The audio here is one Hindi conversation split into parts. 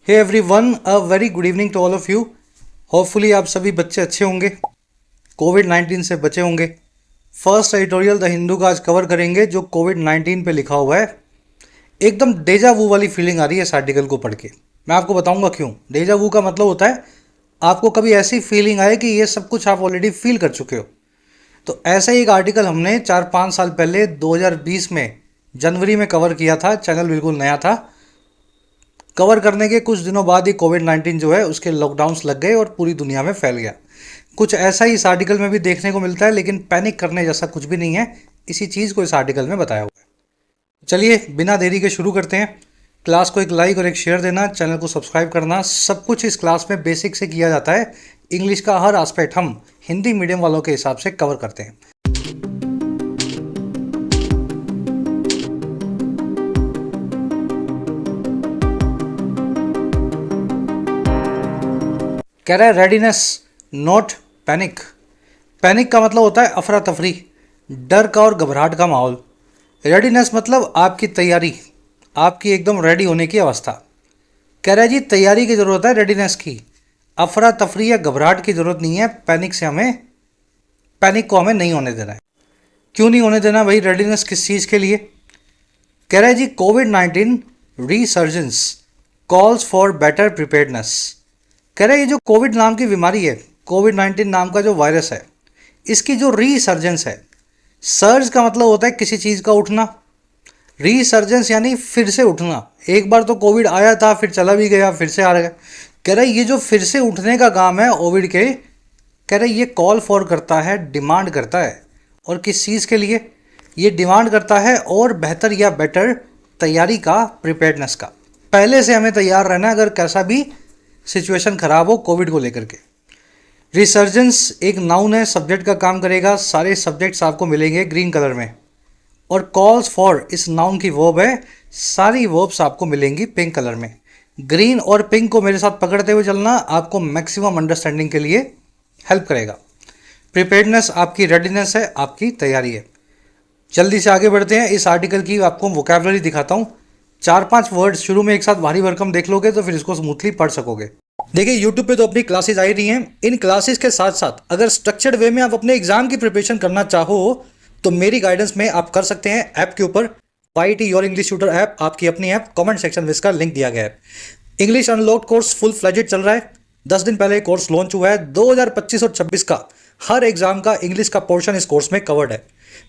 Hey everyone, a very good evening to all of you. Hopefully आप सभी बच्चे अच्छे होंगे, कोविड 19 से बचे होंगे। फर्स्ट एडिटोरियल द हिंदू का आज कवर करेंगे जो कोविड 19 पे लिखा हुआ है। एकदम डेजा वू वाली फीलिंग आ रही है इस आर्टिकल को पढ़ के। मैं आपको बताऊंगा क्यों। डेजा वू का मतलब होता है आपको कभी ऐसी फीलिंग आए कि ये सब कुछ आप ऑलरेडी फील कर चुके हो। तो ऐसा ही एक आर्टिकल हमने 4-5 साल पहले 2020 में जनवरी में कवर किया था। चैनल बिल्कुल नया था। कवर करने के कुछ दिनों बाद ही कोविड 19 जो है उसके लॉकडाउन्स लग गए और पूरी दुनिया में फैल गया। कुछ ऐसा ही इस आर्टिकल में भी देखने को मिलता है, लेकिन पैनिक करने जैसा कुछ भी नहीं है। इसी चीज़ को इस आर्टिकल में बताया हुआ है। चलिए बिना देरी के शुरू करते हैं। क्लास को एक लाइक और एक शेयर देना, चैनल को सब्सक्राइब करना, सब कुछ इस क्लास में बेसिक से किया जाता है। इंग्लिश का हर एस्पेक्ट हम हिंदी मीडियम वालों के हिसाब से कवर करते हैं। कह रहा है रेडीनेस नॉट पैनिक। पैनिक का मतलब होता है अफरा तफरी, डर का और घबराहट का माहौल। रेडीनेस मतलब आपकी तैयारी, आपकी एकदम रेडी होने की अवस्था। कह रहा है जी तैयारी की ज़रूरत है रेडीनेस की, अफरा तफरी या घबराहट की ज़रूरत नहीं है। पैनिक को हमें नहीं होने देना है। क्यों नहीं होने देना भाई? रेडीनेस किस चीज़ के लिए? कह रहा है जी COVID 19 resurgence calls for better preparedness. कह रहे हैं ये जो कोविड नाम की बीमारी है, कोविड 19 नाम का जो वायरस है, इसकी जो रीसर्जेंस है, सर्ज का मतलब होता है किसी चीज़ का उठना, रीसर्जेंस यानी फिर से उठना। एक बार तो कोविड आया था, फिर चला भी गया, फिर से आ गया। कह रहे ये जो फिर से उठने का काम है कोविड के, कह रहे ये कॉल फॉर करता है, डिमांड करता है। और किस चीज़ के लिए ये डिमांड करता है? और बेहतर या बेटर तैयारी का, प्रिपेयर्डनेस का। पहले से हमें तैयार रहना अगर कैसा भी सिचुएशन खराब हो कोविड को लेकर के। रिसर्जेंस एक नाउन है, सब्जेक्ट का काम करेगा। सारे सब्जेक्ट्स आपको मिलेंगे ग्रीन कलर में। और कॉल्स फॉर इस नाउन की वर्ब है, सारी वर्ब्स आपको मिलेंगी पिंक कलर में। ग्रीन और पिंक को मेरे साथ पकड़ते हुए चलना आपको मैक्सिमम अंडरस्टैंडिंग के लिए हेल्प करेगा। प्रिपेयर्डनेस आपकी रेडीनेस है, आपकी तैयारी है। जल्दी से आगे बढ़ते हैं। इस आर्टिकल की आपको वोकैबुलरी दिखाता हूँ। 4-5 वर्ड्स शुरू में एक साथ भारी भरकम देख लोगे तो फिर इसको स्मूथली पढ़ सकोगे। देखिए यूट्यूब पे तो अपनी क्लासेस आ ही रही हैं। इन क्लासेस के साथ साथ अगर स्ट्रक्चर्ड वे में आप अपने एग्जाम की प्रिपरेशन करना चाहो तो मेरी गाइडेंस में आप कर सकते हैं। ऐप के ऊपर YT your English tutor app, आपकी अपनी ऐप, कमेंट सेक्शन में इसका लिंक दिया गया है। English unlocked course full fledged चल रहा है। 10 दिन पहले कोर्स लॉन्च हुआ है। 2025 और 26 का हर एग्जाम का इंग्लिश का पोर्शन इस कोर्स में कवर्ड है।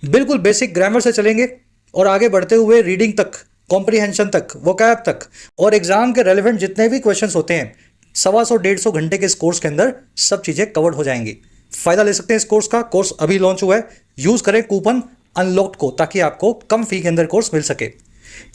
बिल्कुल बेसिक ग्रामर से चलेंगे और आगे बढ़ते हुए रीडिंग तक, कॉम्प्रीहेंशन तक, वोकैब तक, और एग्जाम के रेलिवेंट जितने भी क्वेश्चंस होते हैं 125-150 घंटे के इस कोर्स के अंदर सब चीज़ें कवर्ड हो जाएंगी। फायदा ले सकते हैं इस कोर्स का। कोर्स अभी लॉन्च हुआ है। यूज़ करें कूपन अनलॉक्ड को ताकि आपको कम फी के अंदर कोर्स मिल सके।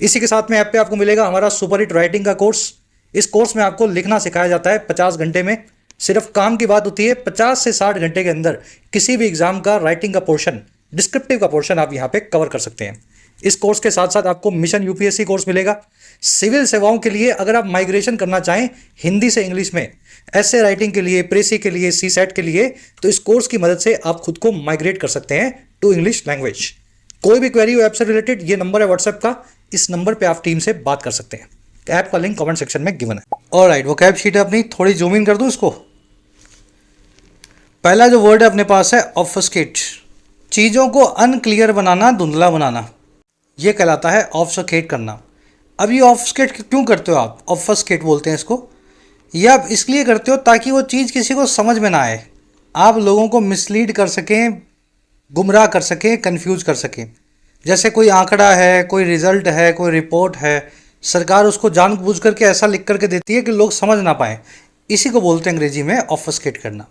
इसी के साथ में ऐप पे आपको मिलेगा हमारा सुपर हिट राइटिंग का कोर्स। इस कोर्स में आपको लिखना सिखाया जाता है 50 घंटे में। सिर्फ काम की बात होती है 50 से 60 घंटे के अंदर किसी भी एग्जाम का राइटिंग का पोर्शन, डिस्क्रिप्टिव का पोर्शन आप यहाँ पे कवर कर सकते हैं। इस कोर्स के साथ साथ आपको मिशन UPSC कोर्स मिलेगा। सिविल सेवाओं के लिए अगर आप माइग्रेशन करना चाहें हिंदी से इंग्लिश में, ऐसे राइटिंग के लिए, प्रेसी के लिए, CSET के लिए, तो इस कोर्स की मदद से आप खुद को माइग्रेट कर सकते हैं टू इंग्लिश लैंग्वेज। कोई भी क्वेरी हो ऐप से रिलेटेड, ये नंबर है व्हाट्सएप का, इस नंबर पे आप टीम से बात कर सकते हैं। ऐप का लिंक कमेंट सेक्शन में गिवन है। ऑलराइट, वो कैब शीट है अपनी, थोड़ी जूम इन कर दूं इसको। पहला जो वर्ड है अपने पास है ऑब्फस्केट। चीज़ों को अनक्लियर बनाना, धुंधला बनाना, ये कहलाता है ऑब्फस्केट करना। अब ये ऑब्फस्केट क्यों करते हो आप? ऑब्फस्केट बोलते हैं इसको। ये आप इसलिए करते हो ताकि वो चीज़ किसी को समझ में ना आए, आप लोगों को मिसलीड कर सकें, गुमराह कर सकें, कंफ्यूज कर सकें। जैसे कोई आंकड़ा है, कोई रिजल्ट है, कोई रिपोर्ट है, सरकार उसको जानबूझ करके ऐसा लिख करके देती है कि लोग समझ ना पाएँ। इसी को बोलते हैं अंग्रेजी में ऑब्फस्केट करना।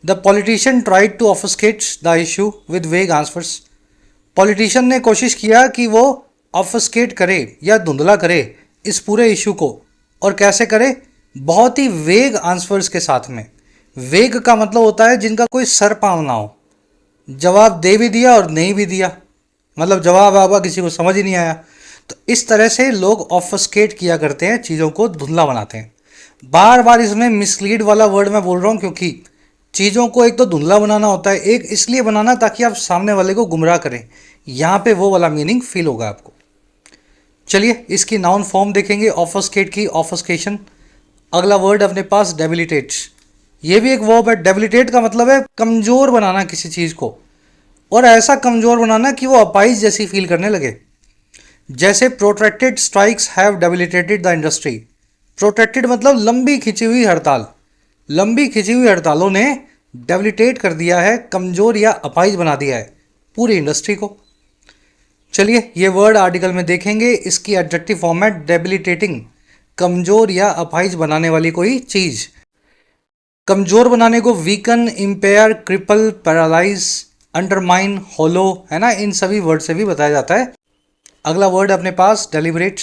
The politician tried to obfuscate the issue with vague answers. Politician ने कोशिश किया कि वो ऑब्फस्केट करे या धुंधला करे इस पूरे इशू को। और कैसे करे? बहुत ही वेग आंसर्स के साथ में। वेग का मतलब होता है जिनका कोई सर पाँव ना हो। जवाब दे भी दिया और नहीं भी दिया, मतलब जवाब आवा किसी को समझ ही नहीं आया। तो इस तरह से लोग ऑब्फस्केट किया करते हैं, चीज़ों को धुंधला बनाते हैं। बार बार इसमें मिसलीड वाला वर्ड मैं बोल रहा हूँ क्योंकि चीज़ों को एक तो धुंधला बनाना होता है, एक इसलिए बनाना ताकि आप सामने वाले को गुमराह करें। यहाँ पे वो वाला मीनिंग फील होगा आपको। चलिए इसकी नाउन फॉर्म देखेंगे, ऑफस्केट की, ऑफस्केशन। अगला वर्ड अपने पास डेबिलिटेट, ये भी एक वर्ब है। डेबिलिटेट का मतलब है कमज़ोर बनाना किसी चीज़ को, और ऐसा कमज़ोर बनाना कि वो अपाइज जैसी फील करने लगे। जैसे protracted strikes have debilitated the industry. Protracted मतलब लंबी खिंची हुई हड़ताल, लंबी खिंची हुई हड़तालों ने डेबिलिटेट कर दिया है, कमज़ोर या अपाइज बना दिया है पूरी इंडस्ट्री को। चलिए ये वर्ड आर्टिकल में देखेंगे, इसकी एडजेक्टिव फॉर्म है डेबिलिटेटिंग, कमज़ोर या अपाइज बनाने वाली कोई चीज़। कमज़ोर बनाने को weaken, impair, cripple, paralyse, undermine, hollow, है ना, इन सभी वर्ड से भी बताया जाता है। अगला वर्ड अपने पास डेलिब्रेट।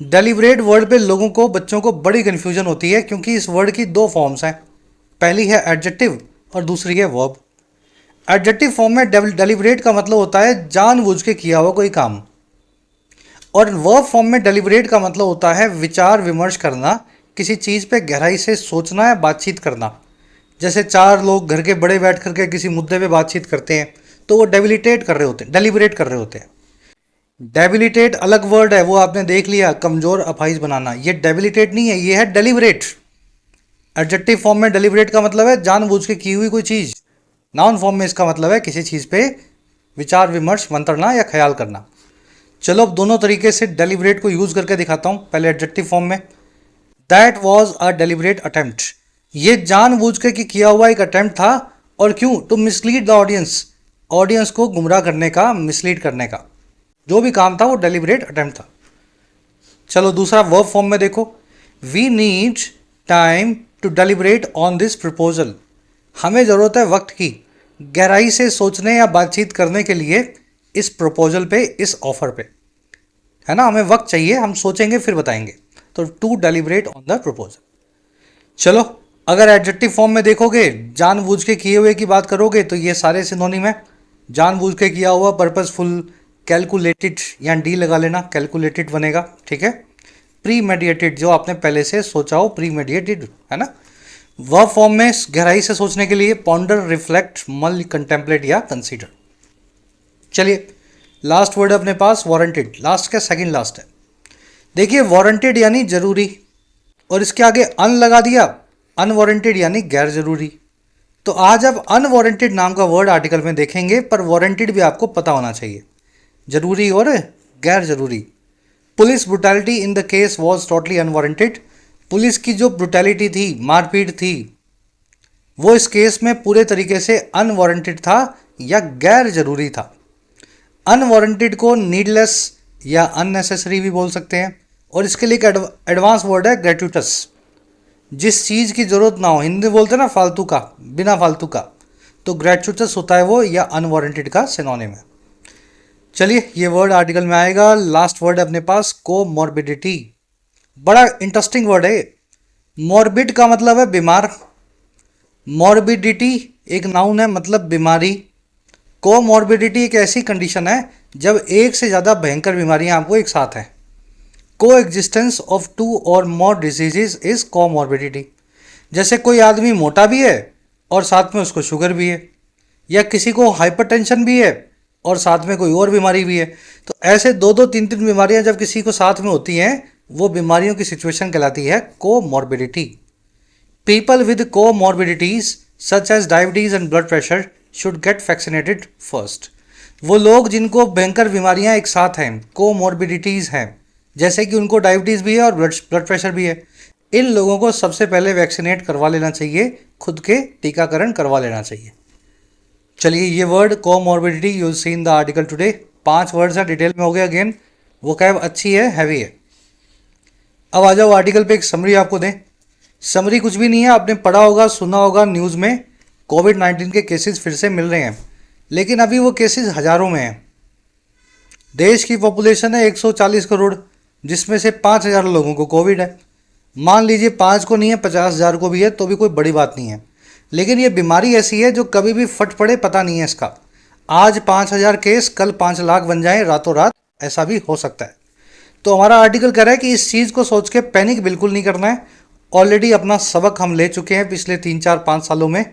डेलिब्रेट वर्ड पे लोगों को, बच्चों को बड़ी कन्फ्यूजन होती है, क्योंकि इस वर्ड की दो फॉर्म्स हैं, पहली है एडजेक्टिव और दूसरी है वर्ब। एडजेक्टिव फॉर्म में डेलिब्रेट का मतलब होता है जानबूझ के किया हुआ कोई काम, और वर्ब फॉर्म में डेलिब्रेट का मतलब होता है विचार विमर्श करना, किसी चीज़ पे गहराई से सोचना या बातचीत करना। जैसे चार लोग घर के बड़े बैठ करके किसी मुद्दे पे बातचीत करते हैं, तो वो डेबिलिटेट कर रहे होते हैं, डेलिब्रेट कर रहे होते हैं। डेबिलिटेट अलग वर्ड है, वो आपने देख लिया, कमज़ोर अपाइज बनाना। ये डेबिलिटेट नहीं है, ये है डेलिब्रेट। एडजेक्टिव फॉर्म में डेलिब्रेट का मतलब है जानबूझ के की हुई कोई चीज़। नाउन फॉर्म में इसका मतलब है किसी चीज़ पे विचार विमर्श, मंत्रणा या ख्याल करना। चलो अब दोनों तरीके से डेलिब्रेट को यूज़ करके दिखाता हूँ। पहले एडजेक्टिव फॉर्म में, that was a deliberate attempt. ये जानबूझ के कि किया हुआ एक अटेम्प्ट था, और क्यों? To mislead the audience, audience को गुमराह करने का, मिसलीड करने का जो भी काम था वो डेलिब्रेट अटेम्प्ट था। चलो दूसरा वर्ब फॉर्म में देखो, we need time to deliberate on this proposal. हमें ज़रूरत है वक्त की, गहराई से सोचने या बातचीत करने के लिए इस प्रपोजल पे, इस ऑफर पे, है ना, हमें वक्त चाहिए, हम सोचेंगे फिर बताएंगे। तो to deliberate on the proposal. चलो अगर एडजेक्टिव फॉर्म में देखोगे, जानबूझ के किए हुए की बात करोगे, तो ये सारे सिनोनिम है। जानबूझ के किया हुआ, पर्पसफुल, कैलकुलेटेड, या डी लगा लेना, कैलकुलेटेड बनेगा, ठीक है। प्री मेडिएटेड, जो आपने पहले से सोचा हो, प्री मेडिएटेड, है ना। वर्ब फॉर्म में गहराई से सोचने के लिए पॉन्डर, रिफ्लेक्ट, मल, कंटेम्पलेट या कंसीडर। चलिए लास्ट वर्ड अपने पास वारंटेड, लास्ट का सेकंड लास्ट है। देखिए वारंटेड यानी जरूरी, और इसके आगे अन लगा दिया, अनवारंटेड यानी गैर जरूरी। तो आज अब अनवारंटेड नाम का वर्ड आर्टिकल में देखेंगे, पर वारंटेड भी आपको पता होना चाहिए, जरूरी और गैर जरूरी। Police brutality in the case was totally unwarranted. Police की जो ब्रुटैलिटी थी, मारपीट थी, वो इस केस में पूरे तरीके से अनवारंटेड था या गैर जरूरी था। अनवारंटेड को नीडलेस या अननेसेसरी भी बोल सकते हैं, और इसके लिए एक एडवांस वर्ड है ग्रेट्यूटस, जिस चीज़ की ज़रूरत ना हो, हिंदी बोलते हैं ना फालतू का, बिना फालतू का, तो ग्रेट्यूटस होता है वो, या अनवारंटेड का सिनोनिम है। चलिए ये वर्ड आर्टिकल में आएगा। लास्ट वर्ड है अपने पास कोमॉर्बिडिटी, बड़ा इंटरेस्टिंग वर्ड है। मॉर्बिड का मतलब है बीमार, मॉर्बिडिटी एक नाउन है, मतलब बीमारी। कोमॉर्बिडिटी एक ऐसी कंडीशन है जब एक से ज़्यादा भयंकर बीमारियां आपको एक साथ हैं। को एग्जिस्टेंस ऑफ टू और मोर डिजीजेज इज कोमॉर्बिडिटी। जैसे कोई आदमी मोटा भी है और साथ में उसको शुगर भी है, या किसी को हाइपरटेंशन भी है और साथ में कोई और बीमारी भी है। तो ऐसे दो दो तीन तीन बीमारियां जब किसी को साथ में होती हैं, वो बीमारियों की सिचुएशन कहलाती है comorbidity. People with comorbidities such as diabetes and blood pressure should get vaccinated first. वो लोग जिनको भयंकर बीमारियां एक साथ हैं, कोमॉर्बिडिटीज़ हैं, जैसे कि उनको डायबिटीज़ भी है और ब्लड प्रेशर भी है, इन लोगों को सबसे पहले वैक्सीनेट करवा लेना चाहिए, खुद के टीकाकरण करवा लेना चाहिए। चलिए ये word comorbidity use see in the article today. 5 words हैं, डिटेल में हो गया अगेन, वो कैब अच्छी है, हैवी है। अब आ जाओ आर्टिकल पे एक समरी आपको दें। समरी कुछ भी नहीं है, आपने पढ़ा होगा, सुना होगा न्यूज़ में, कोविड-19 के केसेस फिर से मिल रहे हैं, लेकिन अभी वो केसेस हज़ारों में हैं। देश की पॉपुलेशन है 140 करोड़, जिसमें से 5,000 लोगों को कोविड है। मान लीजिए 5 को नहीं है, 50,000 को भी है, तो भी कोई बड़ी बात नहीं है। लेकिन ये बीमारी ऐसी है जो कभी भी फट पड़े, पता नहीं है इसका। आज 5,000 केस, कल 5 लाख बन जाए रातों रात, ऐसा भी हो सकता है। तो हमारा आर्टिकल कह रहा है कि इस चीज़ को सोच के पैनिक बिल्कुल नहीं करना है। ऑलरेडी अपना सबक हम ले चुके हैं पिछले 3-4-5 सालों में।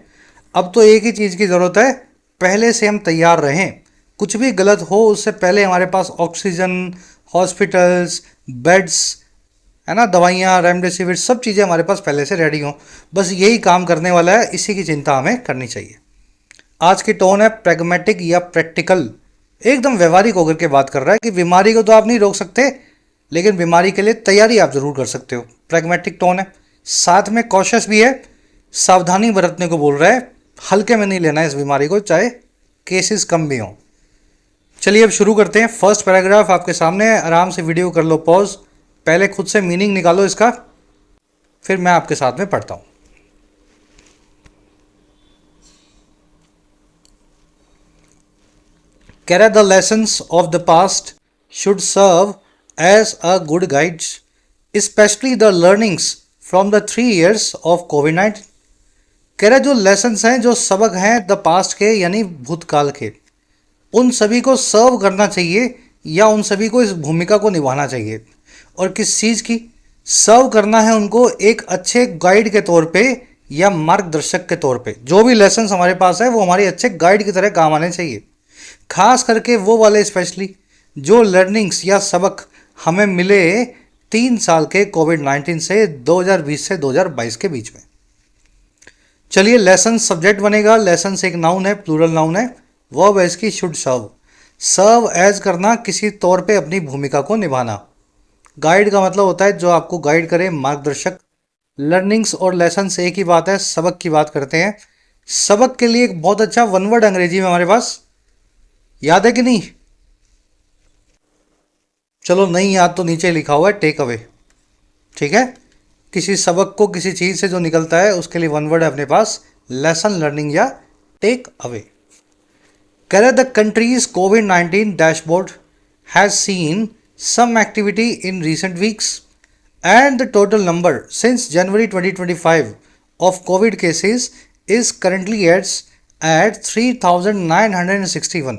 अब तो एक ही चीज़ की ज़रूरत है, पहले से हम तैयार रहें। कुछ भी गलत हो उससे पहले हमारे पास ऑक्सीजन, हॉस्पिटल्स, बेड्स, है ना, दवाइयाँ, रेमडेसिविर, सब चीज़ें हमारे पास पहले से रेडी हों। बस यही काम करने वाला है, इसी की चिंता हमें करनी चाहिए। आज की टोन है प्रैग्मेटिक या प्रैक्टिकल, एकदम व्यवहारिक होकर के बात कर रहा है कि बीमारी को तो आप नहीं रोक सकते, लेकिन बीमारी के लिए तैयारी आप जरूर कर सकते हो। प्रैग्मेटिक टोन है, साथ में कॉशियस भी है, सावधानी बरतने को बोल रहा है, हल्के में नहीं लेना है इस बीमारी को, चाहे केसेस कम भी हों। चलिए अब शुरू करते हैं। फर्स्ट पैराग्राफ आपके सामने है, आराम से वीडियो कर लो पॉज, पहले खुद से मीनिंग निकालो इसका, फिर मैं आपके साथ में पढ़ता हूं। कह रहा है the lessons of the past should serve as a good guides, especially the learnings from the 3 years of कोविड-19। कह रहा है जो लेसन्स हैं, जो सबक हैं द पास्ट के यानी भूतकाल के, उन सभी को सर्व करना चाहिए या उन सभी को इस भूमिका को निभाना चाहिए। और किस चीज़ की सर्व करना है उनको? एक अच्छे गाइड के तौर पे या मार्गदर्शक के तौर पे। जो भी लेसन्स हमारे पास है वो हमारे अच्छे गाइड की तरह काम आने चाहिए, खास करके वो वाले स्पेशली जो लर्निंग्स या सबक हमें मिले 3 साल के कोविड-19 से 2020 से 2022 के बीच में। चलिए, लेसन सब्जेक्ट बनेगा, लेसन एक नाउन है, प्लूरल नाउन है, वर्ब है इसकी शुड सर्व। सर्व एज करना, किसी तौर पे अपनी भूमिका को निभाना। गाइड का मतलब होता है जो आपको गाइड करे, मार्गदर्शक। लर्निंग्स और लेसन एक ही बात है, सबक की बात करते हैं। सबक के लिए एक बहुत अच्छा वन वर्ड अंग्रेजी में हमारे पास, याद है कि नहीं? चलो नहीं याद तो नीचे लिखा हुआ है टेक अवे, ठीक है। किसी सबक को किसी चीज़ से जो निकलता है उसके लिए वन वर्ड है अपने पास, लेसन, लर्निंग या टेक अवे। कह रहे the countries covid dashboard has seen some activity in recent weeks and the total number since January 2025 of COVID cases is currently at 3,961।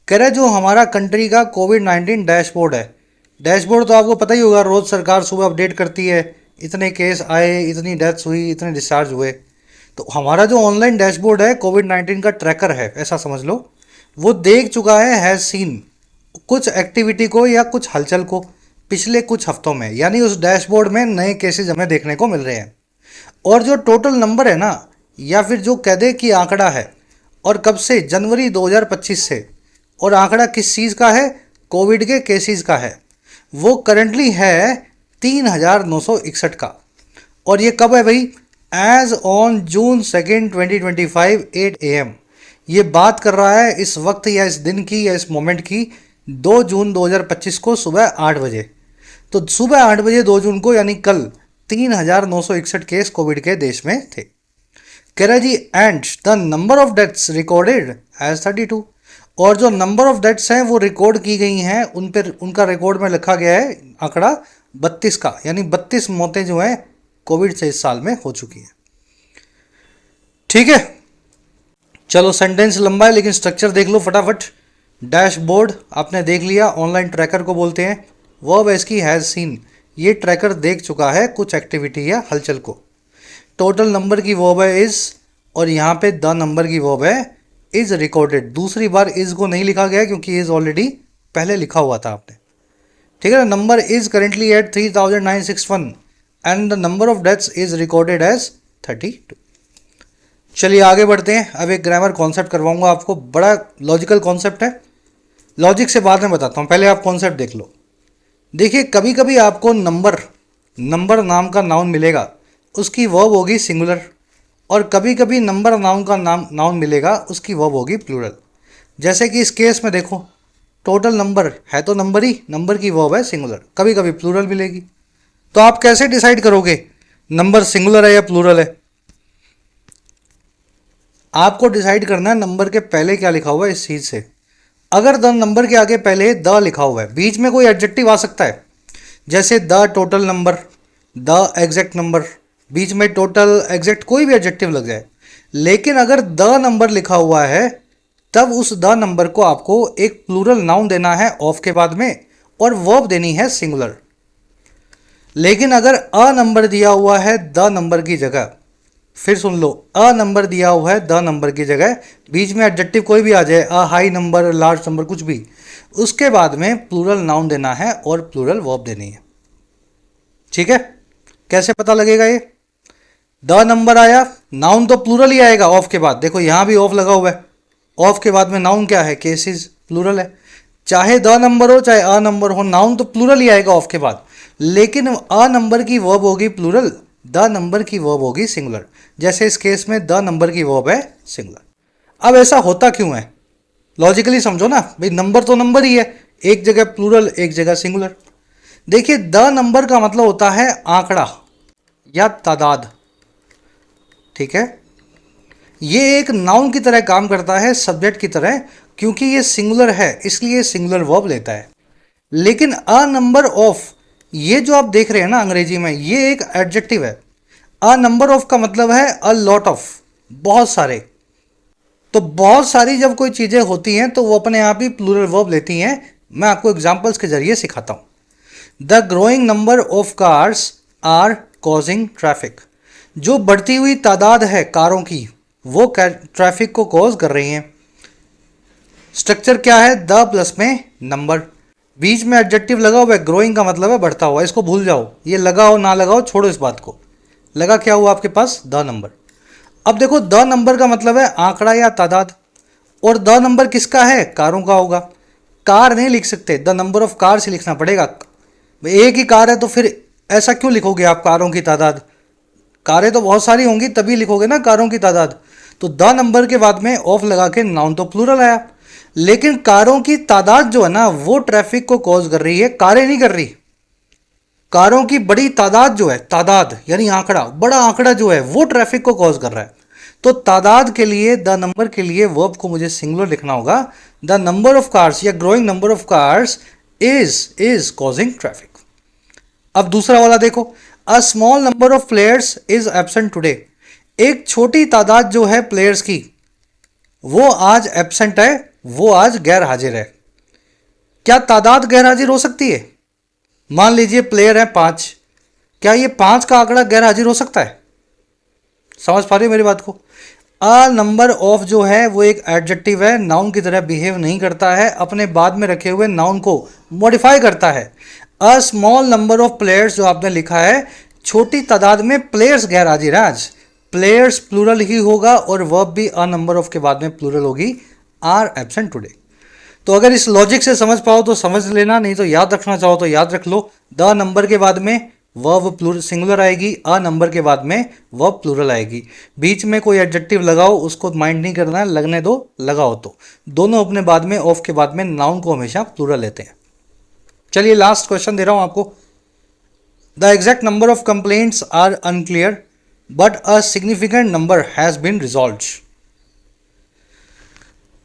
कह रहे जो हमारा कंट्री का कोविड-19 डैशबोर्ड है, डैशबोर्ड तो आपको पता ही होगा, रोज़ सरकार सुबह अपडेट करती है, इतने केस आए, इतनी डेथ्स हुई, इतने डिस्चार्ज हुए। तो हमारा जो ऑनलाइन डैशबोर्ड है कोविड-19 का ट्रैकर है, ऐसा समझ लो, वो देख चुका है, हैज़ सीन, कुछ एक्टिविटी को या कुछ हलचल को पिछले कुछ हफ्तों में, यानी उस डैशबोर्ड में नए केसेस हमें देखने को मिल रहे हैं। और जो टोटल नंबर है ना, या फिर जो कह दे कि आंकड़ा है, और कब से? जनवरी 2025 से। और आंकड़ा किस चीज़ का है? कोविड के केसेस का है। वो करंटली है 3,961 का। और ये कब है भाई? As on June 2, 2025 8 AM। ये बात कर रहा है इस वक्त या इस दिन की या इस मोमेंट की, 2 जून 2025 को सुबह 8 बजे। तो सुबह 8 बजे 2 जून को, यानी कल, 3,961 केस कोविड के देश में थे। कह रहा जी and the number of deaths recorded as 32। और जो नंबर ऑफ डेथ्स हैं वो रिकॉर्ड की गई हैं, उन पर उनका रिकॉर्ड में लिखा गया है आंकड़ा 32 का, यानी 32 मौतें जो हैं कोविड से इस साल में हो चुकी है। ठीक है, चलो सेंटेंस लंबा है लेकिन स्ट्रक्चर देख लो फटाफट। डैशबोर्ड आपने देख लिया, ऑनलाइन ट्रैकर को बोलते हैं। वर्ब है इसकी हैज़ सीन, ये ट्रैकर देख चुका है कुछ एक्टिविटी या हलचल को। टोटल नंबर की वर्ब है इज़, और यहाँ पे द नंबर की वर्ब है इज़ रिकॉर्डेड। दूसरी बार इज़ को नहीं लिखा गया क्योंकि इज़ ऑलरेडी पहले लिखा हुआ था आपने, ठीक है ना। Number is currently at 3,961 and the number of deaths is recorded as 32। चलिए आगे बढ़ते हैं। अब एक ग्रामर कॉन्सेप्ट करवाऊंगा आपको, बड़ा लॉजिकल कॉन्सेप्ट है, लॉजिक से बाद में बताता हूँ, पहले आप कॉन्सेप्ट देख लो। देखिए, कभी कभी आपको नंबर नाम का नाउन मिलेगा, उसकी वर्ब होगी सिंगुलर, और कभी कभी नंबर नाउन का नाउन मिलेगा, उसकी वर्ब होगी प्लूरल। जैसे कि इस केस में देखो, टोटल नंबर है तो नंबर ही, नंबर की वर्ब है सिंगुलर, कभी कभी प्लूरल मिलेगी। तो आप कैसे डिसाइड करोगे नंबर सिंगुलर है या प्लूरल है? आपको डिसाइड करना है नंबर के पहले क्या लिखा हुआ है इस चीज़ से। अगर द नंबर के आगे पहले द लिखा हुआ है, बीच में कोई एडजेक्टिव आ सकता है, जैसे the total number, the exact number, बीच में टोटल एग्जैक्ट कोई भी एडजेक्टिव लग जाए। लेकिन अगर द नंबर लिखा हुआ है तब उस द नंबर को आपको एक प्लूरल नाउन देना है ऑफ के बाद में, और वर्ब देनी है सिंगुलर। लेकिन अगर अ नंबर दिया हुआ है द नंबर की जगह, फिर सुन लो, अ नंबर दिया हुआ है द नंबर की जगह, बीच में एडजेक्टिव कोई भी आ जाए, a high number, large number, कुछ भी, उसके बाद में प्लूरल नाउन देना है और प्लूरल वर्ब देनी है। ठीक है, कैसे पता लगेगा ये? द नंबर आया, नाउन तो प्लूरल ही आएगा ऑफ के बाद, देखो यहां भी ऑफ लगा हुआ है, ऑफ के बाद में नाउन क्या है? केसेस, प्लूरल है। चाहे द नंबर हो चाहे अ नंबर हो, नाउन तो प्लूरल ही आएगा ऑफ के बाद, लेकिन अ नंबर की वर्ब होगी प्लूरल, द नंबर की वर्ब होगी सिंगुलर। जैसे इस केस में द नंबर की वर्ब है सिंगुलर। अब ऐसा होता क्यों है? लॉजिकली समझो ना भाई, नंबर तो नंबर ही है, एक जगह प्लूरल एक जगह सिंगुलर। देखिए, द नंबर का मतलब होता है आंकड़ा या तादाद। ठीक है, ये एक नाउन की तरह काम करता है, सब्जेक्ट की तरह, क्योंकि ये सिंगुलर है इसलिए सिंगुलर वर्ब लेता है। लेकिन अ नंबर ऑफ, ये जो आप देख रहे हैं ना अंग्रेजी में, ये एक एडजेक्टिव है। अ नंबर ऑफ का मतलब है अ लॉट ऑफ, बहुत सारे। तो बहुत सारी जब कोई चीज़ें होती हैं तो वो अपने आप ही प्लूरल वर्ब लेती हैं। मैं आपको एग्जांपल्स के जरिए सिखाता हूं। The growing number of cars are causing traffic. जो बढ़ती हुई तादाद है कारों की, वो ट्रैफिक को कॉज कर रही हैं। स्ट्रक्चर क्या है? द प्लस में नंबर, बीच में एडजेक्टिव लगा हुआ है, ग्रोइंग का मतलब है बढ़ता हुआ, इसको भूल जाओ, ये लगाओ ना लगाओ छोड़ो इस बात को। लगा क्या हुआ आपके पास? The number. अब देखो, द नंबर का मतलब है आंकड़ा या तादाद, और द नंबर किसका है? कारों का होगा। कार नहीं लिख सकते, द नंबर ऑफ कार से लिखना पड़ेगा। एक ही कार है तो फिर ऐसा क्यों लिखोगे आप कारों की तादाद? कारें तो बहुत सारी होंगी तभी लिखोगे ना कारों की तादाद। तो द नंबर के बाद में ऑफ लगा के नाउन तो प्लूरल आया, लेकिन कारों की तादाद जो है ना वो ट्रैफिक को कॉज कर रही है, कारें नहीं कर रही। कारों की बड़ी तादाद जो है, तादाद यानी आंकड़ा, बड़ा आंकड़ा जो है वो ट्रैफिक को कॉज कर रहा है। तो तादाद के लिए, द नंबर के लिए वर्ब को मुझे सिंगुलर लिखना होगा। द नंबर ऑफ कार्स या growing number of cars is causing traffic. अब दूसरा वाला देखो, a small number of players is absent today. एक छोटी तादाद जो है प्लेयर्स की, वो आज एब्सेंट है, वो आज गैर हाजिर है। क्या तादाद गैर हाजिर हो सकती है? मान लीजिए प्लेयर है 5, क्या ये 5 का आंकड़ा गैर हाजिर हो सकता है? समझ पा रहे हो मेरी बात को? अ नंबर ऑफ जो है वो एक एडजेक्टिव है, नाउन की तरह बिहेव नहीं करता है, अपने बाद में रखे हुए नाउन को मॉडिफाई करता है। A small number of players जो आपने लिखा है, छोटी तादाद में प्लेयर्स गैर हाजिर है आज, प्लेयर्स प्लूरल ही होगा और वर्ब भी अ नंबर ऑफ के बाद में प्लूरल होगी, आर एब्सेंट टुडे। तो अगर इस लॉजिक से समझ पाओ तो समझ लेना, नहीं तो याद रखना चाहो तो याद रख लो। द नंबर के बाद में वर्ब प्लूरल सिंगुलर आएगी, अ नंबर के बाद में वर्ब प्लूरल आएगी। बीच में कोई एडजेक्टिव लगाओ उसको माइंड नहीं करना है, लगने दो, लगाओ तो दोनों अपने बाद में, ऑफ के बाद में नाउन को हमेशा प्लूरल लेते हैं। चलिए लास्ट क्वेश्चन दे रहा हूं आपको। The exact number of complaints are unclear but a significant number has been resolved.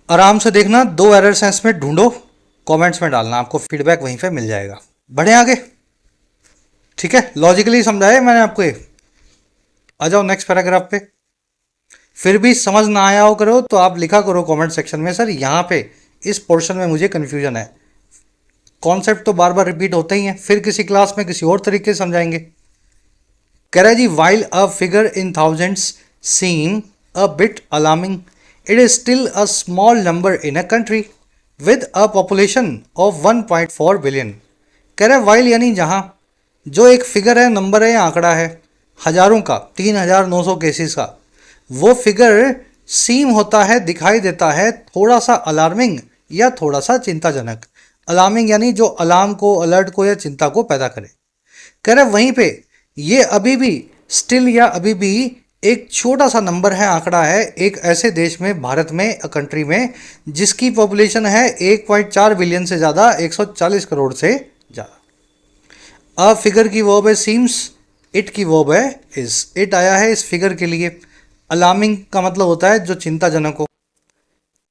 आराम से देखना, 2 एरर्स हैं इसमें, ढूंढो, कमेंट्स में डालना, आपको फीडबैक वहीं पे मिल जाएगा। बढ़े आगे? ठीक है, लॉजिकली समझाया मैंने आपको ये। आ जाओ नेक्स्ट पैराग्राफ पे। फिर भी समझ ना आया हो करो तो आप लिखा करो कमेंट सेक्शन में, सर यहाँ पे इस पोर्शन में मुझे कन्फ्यूजन है। कॉन्सेप्ट तो बार बार रिपीट होते ही हैं, फिर किसी क्लास में किसी और तरीके से समझाएंगे। कह रहा है जी, while a figure in thousands seem a bit alarming, it is still a small number in a country with a population of 1.4 billion। कह रहे वाइल यानी जहाँ, जो एक फिगर है, नंबर है, आंकड़ा है हजारों का, 3,900 केसेस का, वो फिगर सीम होता है, दिखाई देता है थोड़ा सा अलार्मिंग या थोड़ा सा चिंताजनक। अलार्मिंग यानी जो अलार्म को, अलर्ट को या चिंता को पैदा करे। कह रहे वहीं पे ये अभी भी स्टिल या अभी भी एक छोटा सा नंबर है, आंकड़ा है, एक ऐसे देश में, भारत में, कंट्री में, जिसकी पॉपुलेशन है 1.4 बिलियन से ज़्यादा, 140 करोड़ से ज़्यादा। अ फिगर की वर्ब है सीम्स, इट की वर्ब है इज। इट आया है इस फिगर के लिए। अलार्मिंग का मतलब होता है जो चिंताजनक हो।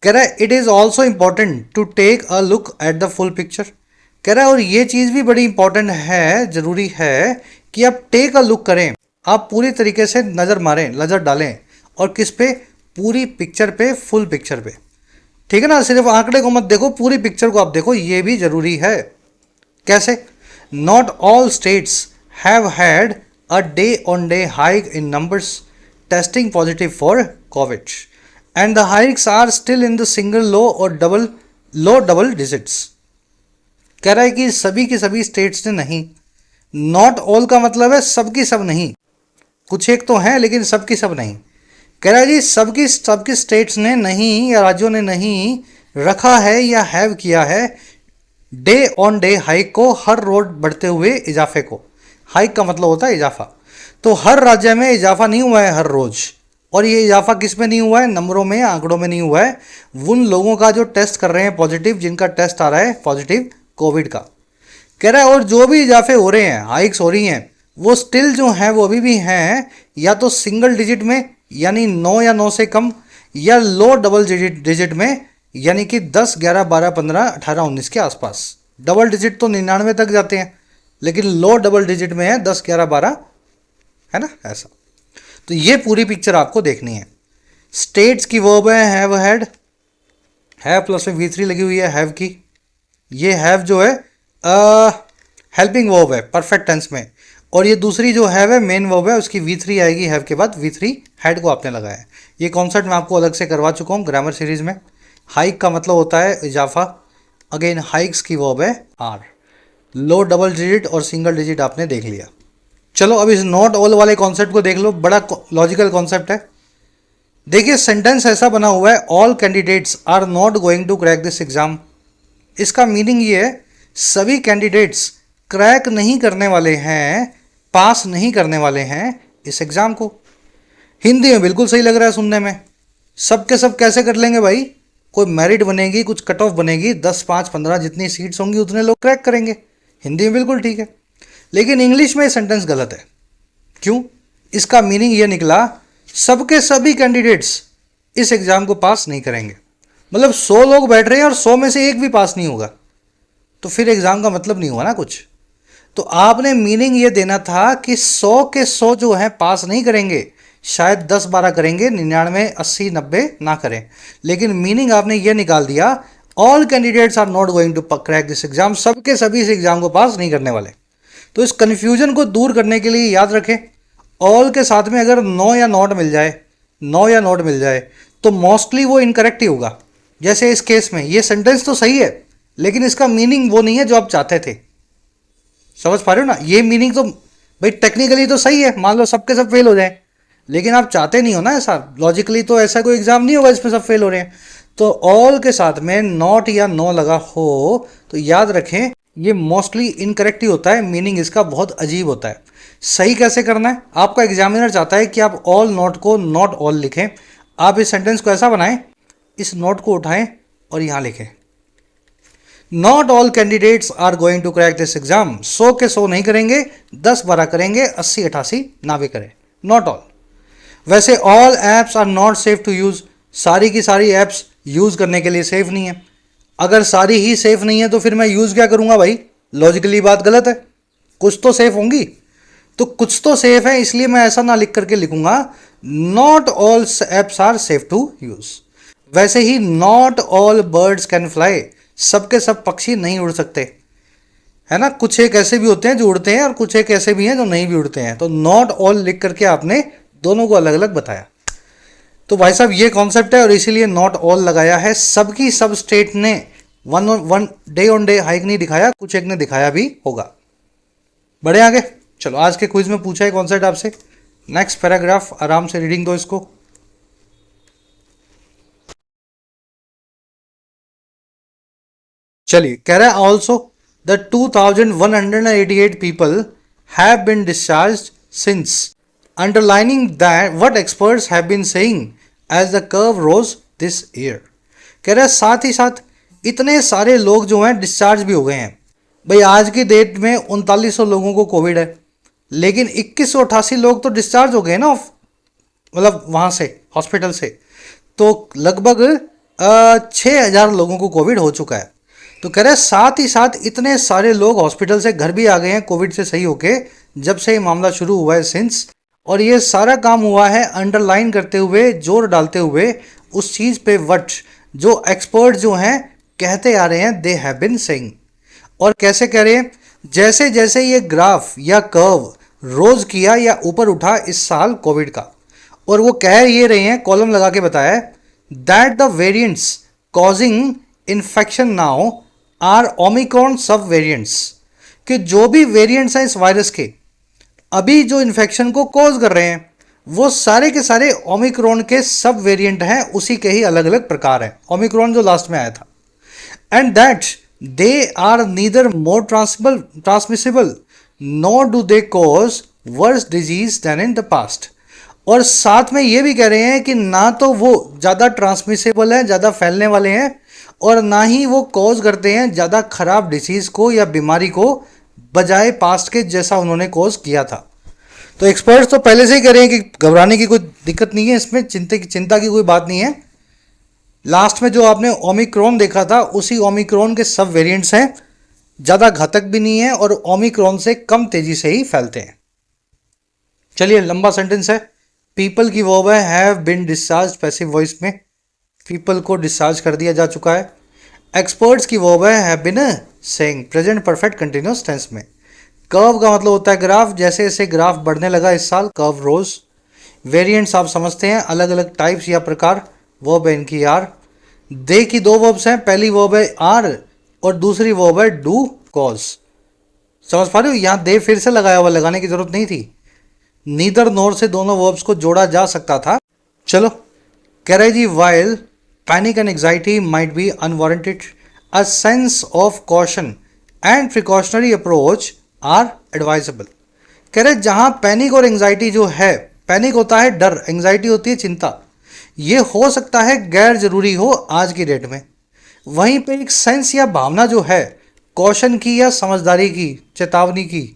कह रहा है it is also important to take a look at the full picture. कह रहा है और ये चीज़ भी बड़ी इंपॉर्टेंट है, ज़रूरी है कि आप टेक अ लुक करें, आप पूरी तरीके से नज़र मारें, नज़र डालें, और किस पे? पूरी पिक्चर पे, फुल पिक्चर पे। ठीक है ना, सिर्फ आंकड़े को मत देखो, पूरी पिक्चर को आप देखो, ये भी जरूरी है। कैसे? Not all states have had a day on day hike in numbers. testing positive for COVID. And the hikes are still in the single low or low double digits. कह रहा है कि सभी की सभी स्टेट्स ने नहीं, नॉट ऑल का मतलब है सबकी सब नहीं, कुछ एक तो हैं लेकिन सबकी सब नहीं। कह रहा है जी सबकी स्टेट्स ने नहीं या राज्यों ने नहीं रखा है या हैव किया है डे ऑन डे हाइक को, हर रोज बढ़ते हुए इजाफे को। हाइक का मतलब होता है इजाफा, तो हर राज्य में इजाफा नहीं हुआ है हर रोज। और ये इजाफा किस में नहीं हुआ है, नंबरों में, आंकड़ों में नहीं हुआ है, उन लोगों का जो टेस्ट कर रहे हैं पॉजिटिव, जिनका टेस्ट आ रहा है पॉजिटिव कोविड का। कह रहा है और जो भी इजाफे हो रहे हैं, हाइक्स हो रही हैं, वो स्टिल जो हैं वो अभी भी हैं या तो सिंगल डिजिट में यानी 9 या 9 से कम, या लो डबल डिजिट में यानी कि 10, 11, 12, 15, 18, 19 के आसपास। डबल डिजिट तो 99 तक जाते हैं, लेकिन लो डबल डिजिट में है 10, 11, 12, है ना, ऐसा। तो ये पूरी पिक्चर आपको देखनी है। स्टेट्स की वर्ब है हैव हैड, हैव प्लस में V3 लगी हुई है हैव की। ये हैव जो है हेल्पिंग वर्ब है परफेक्ट टेंस में, और ये दूसरी जो हैव है मेन वर्ब है, उसकी V3 आएगी हैव के बाद, V3 हैड को आपने लगाया है। ये कॉन्सेप्ट मैं आपको अलग से करवा चुका हूँ ग्रामर सीरीज में। हाइक का मतलब होता है इजाफा, अगेन हाइक्स की वर्ब है आर। लो डबल डिजिट और सिंगल डिजिट आपने देख लिया। चलो अब इस नॉट ऑल वाले कॉन्सेप्ट को देख लो, बड़ा लॉजिकल कॉन्सेप्ट है। देखिए सेंटेंस ऐसा बना हुआ है all candidates are not going to crack this exam. इसका मीनिंग ये है सभी कैंडिडेट्स क्रैक नहीं करने वाले हैं, पास नहीं करने वाले हैं इस एग्जाम को। हिंदी में बिल्कुल सही लग रहा है सुनने में। सब के सब कैसे कर लेंगे भाई, कोई मेरिट बनेगी, कुछ कट ऑफ बनेगी, 10, 5, 15 जितनी सीट्स होंगी उतने लोग क्रैक करेंगे। हिंदी में बिल्कुल ठीक है, लेकिन इंग्लिश में ये सेंटेंस गलत है। क्यों? इसका मीनिंग ये निकला सबके सभी कैंडिडेट्स इस एग्जाम को पास नहीं करेंगे। मतलब 100 लोग बैठ रहे हैं और 100 में से एक भी पास नहीं होगा, तो फिर एग्जाम का मतलब नहीं हुआ ना कुछ। तो आपने मीनिंग ये देना था कि 100 के 100 जो हैं पास नहीं करेंगे, शायद 10, 12 करेंगे, 99, 80, 90 ना करें। लेकिन मीनिंग आपने ये निकाल दिया all candidates are not going to crack this exam, सबके सभी इस एग्जाम को पास नहीं करने वाले। तो इस कन्फ्यूजन को दूर करने के लिए याद रखें, ऑल के साथ में अगर नो या नॉट मिल जाए, नो या नॉट मिल जाए तो मोस्टली वो इनकरेक्ट ही होगा। जैसे इस केस में ये सेंटेंस तो सही है, लेकिन इसका मीनिंग वो नहीं है जो आप चाहते थे। समझ पा रहे हो ना? ये मीनिंग तो भाई टेक्निकली तो सही है, मान लो सबके सब फेल हो जाए, लेकिन आप चाहते नहीं हो ना ऐसा। लॉजिकली तो ऐसा कोई एग्जाम नहीं होगा जिसमें सब फेल हो रहे हैं। तो ऑल के साथ में नॉट या नो लगा हो तो याद रखें ये मोस्टली इनकरेक्ट ही होता है, मीनिंग इसका बहुत अजीब होता है। सही कैसे करना है? आपका एग्जामिनर चाहता है कि आप ऑल नॉट को नॉट ऑल लिखें। आप इस सेंटेंस को ऐसा बनाएं, इस नोट को उठाएं और यहाँ लिखें not all candidates are going to crack this exam. 100 के 100 नहीं करेंगे, 10, 12 करेंगे, 80, 88 ना भी करें, नॉट ऑल। वैसे all apps are not safe to use, सारी की सारी ऐप्स यूज़ करने के लिए सेफ नहीं है। अगर सारी ही सेफ नहीं है तो फिर मैं यूज़ क्या करूँगा भाई? लॉजिकली बात गलत है, कुछ तो सेफ होंगी। तो कुछ तो सेफ है, इसलिए मैं ऐसा ना लिख करके लिखूंगा not all apps are safe to use. वैसे ही not all birds can fly, सबके सब पक्षी नहीं उड़ सकते, है ना। कुछ एक ऐसे भी होते हैं जो उड़ते हैं और कुछ एक ऐसे भी हैं जो नहीं भी उड़ते हैं। तो नॉट ऑल लिख करके आपने दोनों को अलग अलग बताया। तो भाई साहब ये कॉन्सेप्ट है और इसीलिए नॉट ऑल लगाया है। सबकी सब स्टेट ने one day on day hike नहीं दिखाया, कुछ एक ने दिखाया भी होगा। बढ़े आगे, चलो आज के क्विज में पूछा है कॉन्सेप्ट आपसे। नेक्स्ट पैराग्राफ आराम से रीडिंग दो इसको। चलिए, कह रहा है also the 2188 people have been discharge since, underlining that what experts have been saying as the curve rose this year. कह रहा है साथ ही साथ इतने सारे लोग जो हैं डिस्चार्ज भी हो गए हैं। भाई आज की डेट में 3900 लोगों को कोविड है, लेकिन 2188 लोग तो डिस्चार्ज हो गए ना, मतलब वहाँ से हॉस्पिटल से। तो लगभग 6000 लोगों को कोविड हो चुका है। तो कह रहे हैं साथ ही साथ इतने सारे लोग हॉस्पिटल से घर भी आ गए हैं कोविड से सही होके, जब से ये मामला शुरू हुआ है सिंस। और ये सारा काम हुआ है अंडरलाइन करते हुए, जोर डालते हुए उस चीज़ पे वट जो एक्सपर्ट जो हैं कहते आ रहे हैं, दे हैव बीन सेइंग। और कैसे कह रहे हैं? जैसे जैसे ये ग्राफ या कर्व रोज किया या ऊपर उठा इस साल कोविड का, और वो कह ये रहे हैं, कॉलम लगा के बताया है, that the variants causing infection now are Omicron sub variants, कि जो भी वेरिएंट्स हैं इस वायरस के अभी जो इन्फेक्शन को कॉज कर रहे हैं वो सारे के सारे ओमिक्रॉन के सब वेरिएंट हैं, उसी के ही अलग अलग प्रकार हैं, ओमिक्रॉन जो लास्ट में आया था। And that they are neither more transmissible nor do they cause worse disease than in the past. और साथ में ये भी कह रहे हैं कि ना तो वो ज़्यादा ट्रांसमिसिबल है, ज़्यादा फैलने वाले हैं, और ना ही वो कॉज करते हैं ज़्यादा खराब डिसीज़ को या बीमारी को, बजाय पास्ट के जैसा उन्होंने कॉज किया था। तो एक्सपर्ट्स तो पहले से ही कह रहे हैं कि घबराने की कोई दिक्कत नहीं है, इसमें चिंता की कोई बात नहीं है। लास्ट में जो आपने ओमिक्रॉन देखा था उसी ओमिक्रॉन के सब वेरिएंट्स हैं, ज़्यादा घातक भी नहीं है और ओमिक्रॉन से कम तेजी से ही फैलते हैं। चलिए, लंबा सेंटेंस है। पीपल की वर्ब है have been discharge, passive voice में पीपल को डिस्चार्ज कर दिया जा चुका है। एक्सपर्ट्स की वर्ब है have been saying, present perfect continuous tense में। कर्व का मतलब होता है ग्राफ, जैसे जैसे ग्राफ बढ़ने लगा इस साल कर्व रोज। वेरिएंट्स आप समझते हैं, अलग अलग टाइप्स या प्रकार, वर्ब है इनकी आर। दे की दो वर्ब्स हैं, पहली वर्ब है आर और दूसरी वर्ब है डू कॉज। समझ पा रहे हो, यहाँ दे फिर से लगाया हुआ, लगाने की जरूरत नहीं थी। नीदर नोर से दोनों वर्ब्स को जोड़ा जा सकता था। चलो, कह रहे जी while panic and anxiety might be unwarranted, a sense of caution and precautionary approach are advisable. कह रहे जहां पैनिक और एंग्जाइटी जो है, पैनिक होता है डर, एंग्जाइटी होती है चिंता, ये हो सकता है गैर जरूरी हो आज की डेट में। वहीं पे एक सेंस या भावना जो है कॉशन की या समझदारी की, चेतावनी की,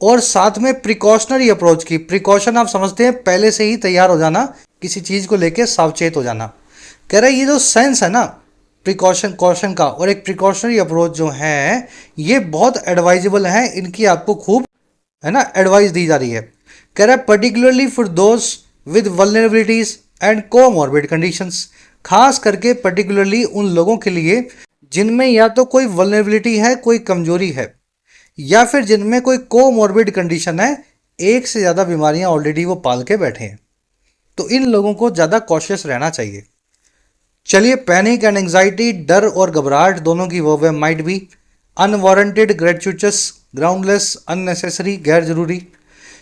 और साथ में प्रिकॉशनरी अप्रोच की। प्रिकॉशन आप समझते हैं पहले से ही तैयार हो जाना, किसी चीज़ को लेके सावचेत हो जाना। कह रहे ये जो सेंस है ना प्रिकॉशन कॉशन का और एक प्रिकॉशनरी अप्रोच जो है ये बहुत एडवाइजेबल है, इनकी आपको खूब है ना एडवाइस दी जा रही है। कह रहा है particularly for those with vulnerabilities and comorbid conditions, खास करके पर्टिकुलरली उन लोगों के लिए जिनमें या तो कोई वल्नरेबिलिटी है, कोई कमजोरी है, या फिर जिनमें कोई कोमॉर्बिड कंडीशन है, एक से ज़्यादा बीमारियां ऑलरेडी वो पाल के बैठे हैं, तो इन लोगों को ज़्यादा कॉशियस रहना चाहिए। चलिए, पैनिक एंड एंग्जाइटी, डर और घबराहट दोनों की वर्ब है might be. Unwarranted, ग्रेचुइटस, groundless, unnecessary, गैर जरूरी।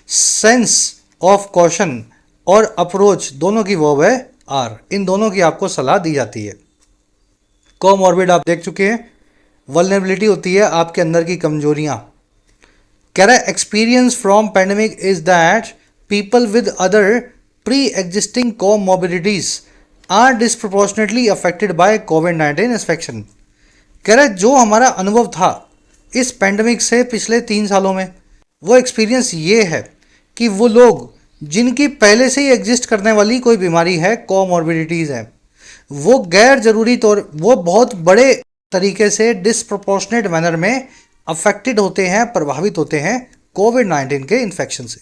सेंस ऑफ कॉशन और अप्रोच दोनों की वर्ब है आर, इन दोनों की आपको सलाह दी जाती है। कोमॉर्बिड आप देख चुके हैं, वल्नरेबिलिटी होती है आपके अंदर की कमजोरियां। कह रहा है experience from pandemic is that people with other pre existing comorbidities are disproportionately affected by कोविड-19 इन्फेक्शन। कह रहा है जो हमारा अनुभव था इस पैंडेमिक से पिछले 3 सालों में, वो एक्सपीरियंस ये है कि वो लोग जिनकी पहले से ही एग्जिस्ट करने वाली कोई बीमारी है, कोमॉर्बिडिटीज़ है, वो गैर जरूरी तौर वो बहुत बड़े तरीके से डिस्प्रोपोर्शनेट मैनर में अफेक्टेड होते हैं, प्रभावित होते हैं कोविड-19 के इन्फेक्शन से।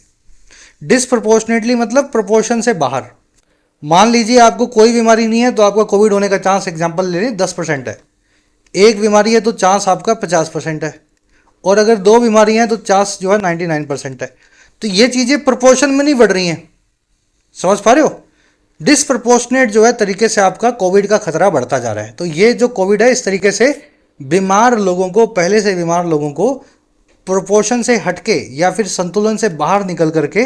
डिस्प्रोपोर्शनेटली मतलब प्रोपोर्शन से बाहर। मान लीजिए आपको कोई बीमारी नहीं है तो आपका कोविड होने का चांस, एग्जांपल ले लें, 10% है। एक बीमारी है तो चांस आपका 50% है, और अगर 2 बीमारियां हैं तो चांस जो है 99% है। तो ये चीज़ें प्रोपोर्शन में नहीं बढ़ रही हैं, समझ पा रहे हो। डिस्प्रपोर्शनेट जो है तरीके से आपका कोविड का खतरा बढ़ता जा रहा है। तो ये जो कोविड है इस तरीके से बीमार लोगों को, पहले से बीमार लोगों को प्रोपोर्शन से हटके या फिर संतुलन से बाहर निकल करके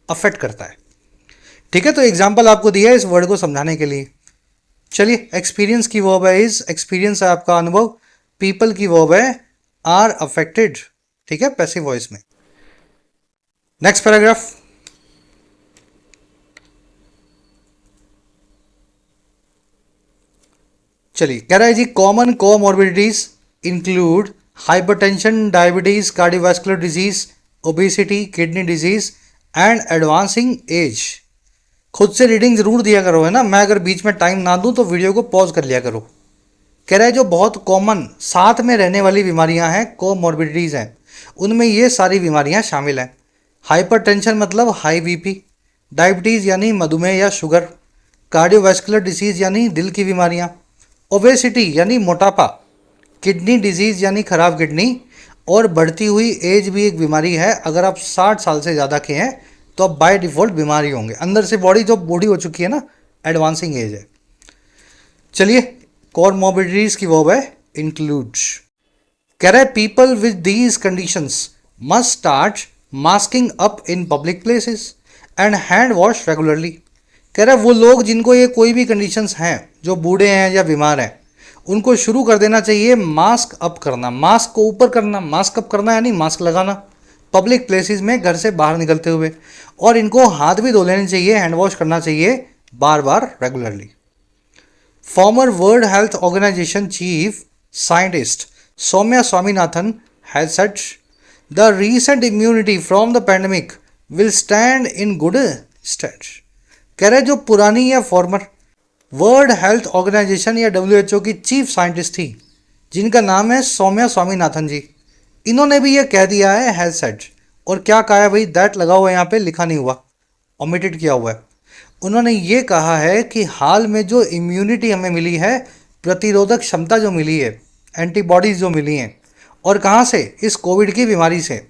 अफेक्ट करता है। ठीक है, तो एग्जाम्पल आपको दिया है इस वर्ड को समझाने के लिए। चलिए, एक्सपीरियंस की वर्ब है इज, एक्सपीरियंस है आपका अनुभव। पीपल की वर्ब है आर अफेक्टेड, ठीक है, पैसिव वॉइस में। नेक्स्ट पैराग्राफ, चलिए, कह रहा है जी common comorbidities include hypertension, diabetes, cardiovascular disease, obesity, kidney disease and advancing age. खुद से रीडिंग जरूर दिया करो, है ना, मैं अगर बीच में टाइम ना दूं तो वीडियो को पॉज कर लिया करो। कह रहा है जो बहुत कॉमन साथ में रहने वाली बीमारियां हैं, कोमॉर्बिडिटीज हैं, उनमें ये सारी बीमारियां शामिल हैं। हाइपरटेंशन मतलब हाई बीपी, डायबिटीज़ यानी मधुमेह या शुगर, कार्डियोवास्कुलर डिसीज़ यानी दिल की बीमारियां, ओबेसिटी यानी मोटापा, किडनी डिजीज़ यानी खराब किडनी, और बढ़ती हुई एज भी एक बीमारी है। अगर आप 60 साल से ज़्यादा के हैं तो अब बाय डिफ़ॉल्ट बीमार ही होंगे, अंदर से बॉडी जो बूढ़ी हो चुकी है ना, एडवांसिंग एज है। चलिए कॉमॉर्बिडिटीज की वर्ब है इंक्लूड्स। कह रहा है people with these conditions must start masking up in public places and hand wash regularly. कह रहा है वो लोग जिनको ये कोई भी कंडीशंस हैं, जो बूढ़े हैं या बीमार हैं, उनको शुरू कर देना चाहिए मास्क अप करना, मास्क को ऊपर करना। मास्क अप करना यानी मास्क लगाना पब्लिक प्लेसेस में घर से बाहर निकलते हुए, और इनको हाथ भी धो लेने चाहिए, हैंड वॉश करना चाहिए बार बार regularly. Former World Health Organization chief scientist Soumya Swaminathan has said the recent immunity from the pandemic will stand in good state. कह रहे जो पुरानी या फॉर्मर वर्ल्ड हेल्थ ऑर्गेनाइजेशन या WHO की चीफ साइंटिस्ट थी, जिनका नाम है सौम्या स्वामीनाथन जी, इन्होंने भी ये कह दिया है हैज सेड। और क्या कहा है भाई, दैट लगा हुआ है यहाँ पे, लिखा नहीं हुआ, ओमिटेड किया हुआ है। उन्होंने ये कहा है कि हाल में जो इम्यूनिटी हमें मिली है, प्रतिरोधक क्षमता जो मिली है, एंटीबॉडीज़ जो मिली हैं, और कहाँ से, इस कोविड की बीमारी से,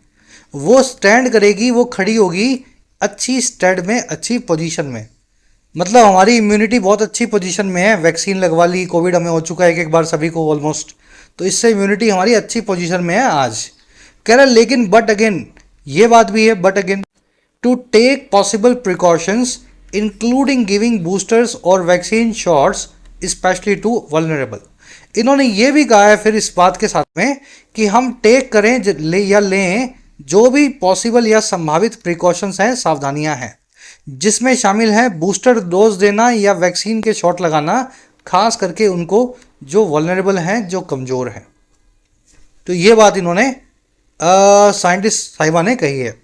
वो स्टैंड करेगी, वो खड़ी होगी अच्छी स्टेड में, अच्छी पोजीशन में। मतलब हमारी इम्यूनिटी बहुत अच्छी पोजीशन में है, वैक्सीन लगवा ली, कोविड हमें हो चुका है एक बार सभी को ऑलमोस्ट, तो इससे इम्यूनिटी हमारी अच्छी पोजीशन में है आज। कह रहा लेकिन बट अगेन, ये बात भी है but again, to take possible precautions including giving boosters और vaccine shots specially to vulnerable. इन्होंने ये भी कहा है फिर इस बात के साथ में कि हम टेक करें लें जो भी पॉसिबल या संभावित प्रिकॉशंस हैं, सावधानियां हैं, जिसमें शामिल है बूस्टर डोज देना या वैक्सीन के शॉट लगाना, खास करके उनको जो वल्नरेबल हैं, जो कमज़ोर हैं। तो ये बात इन्होंने साइंटिस्ट साहिबा ने कही है।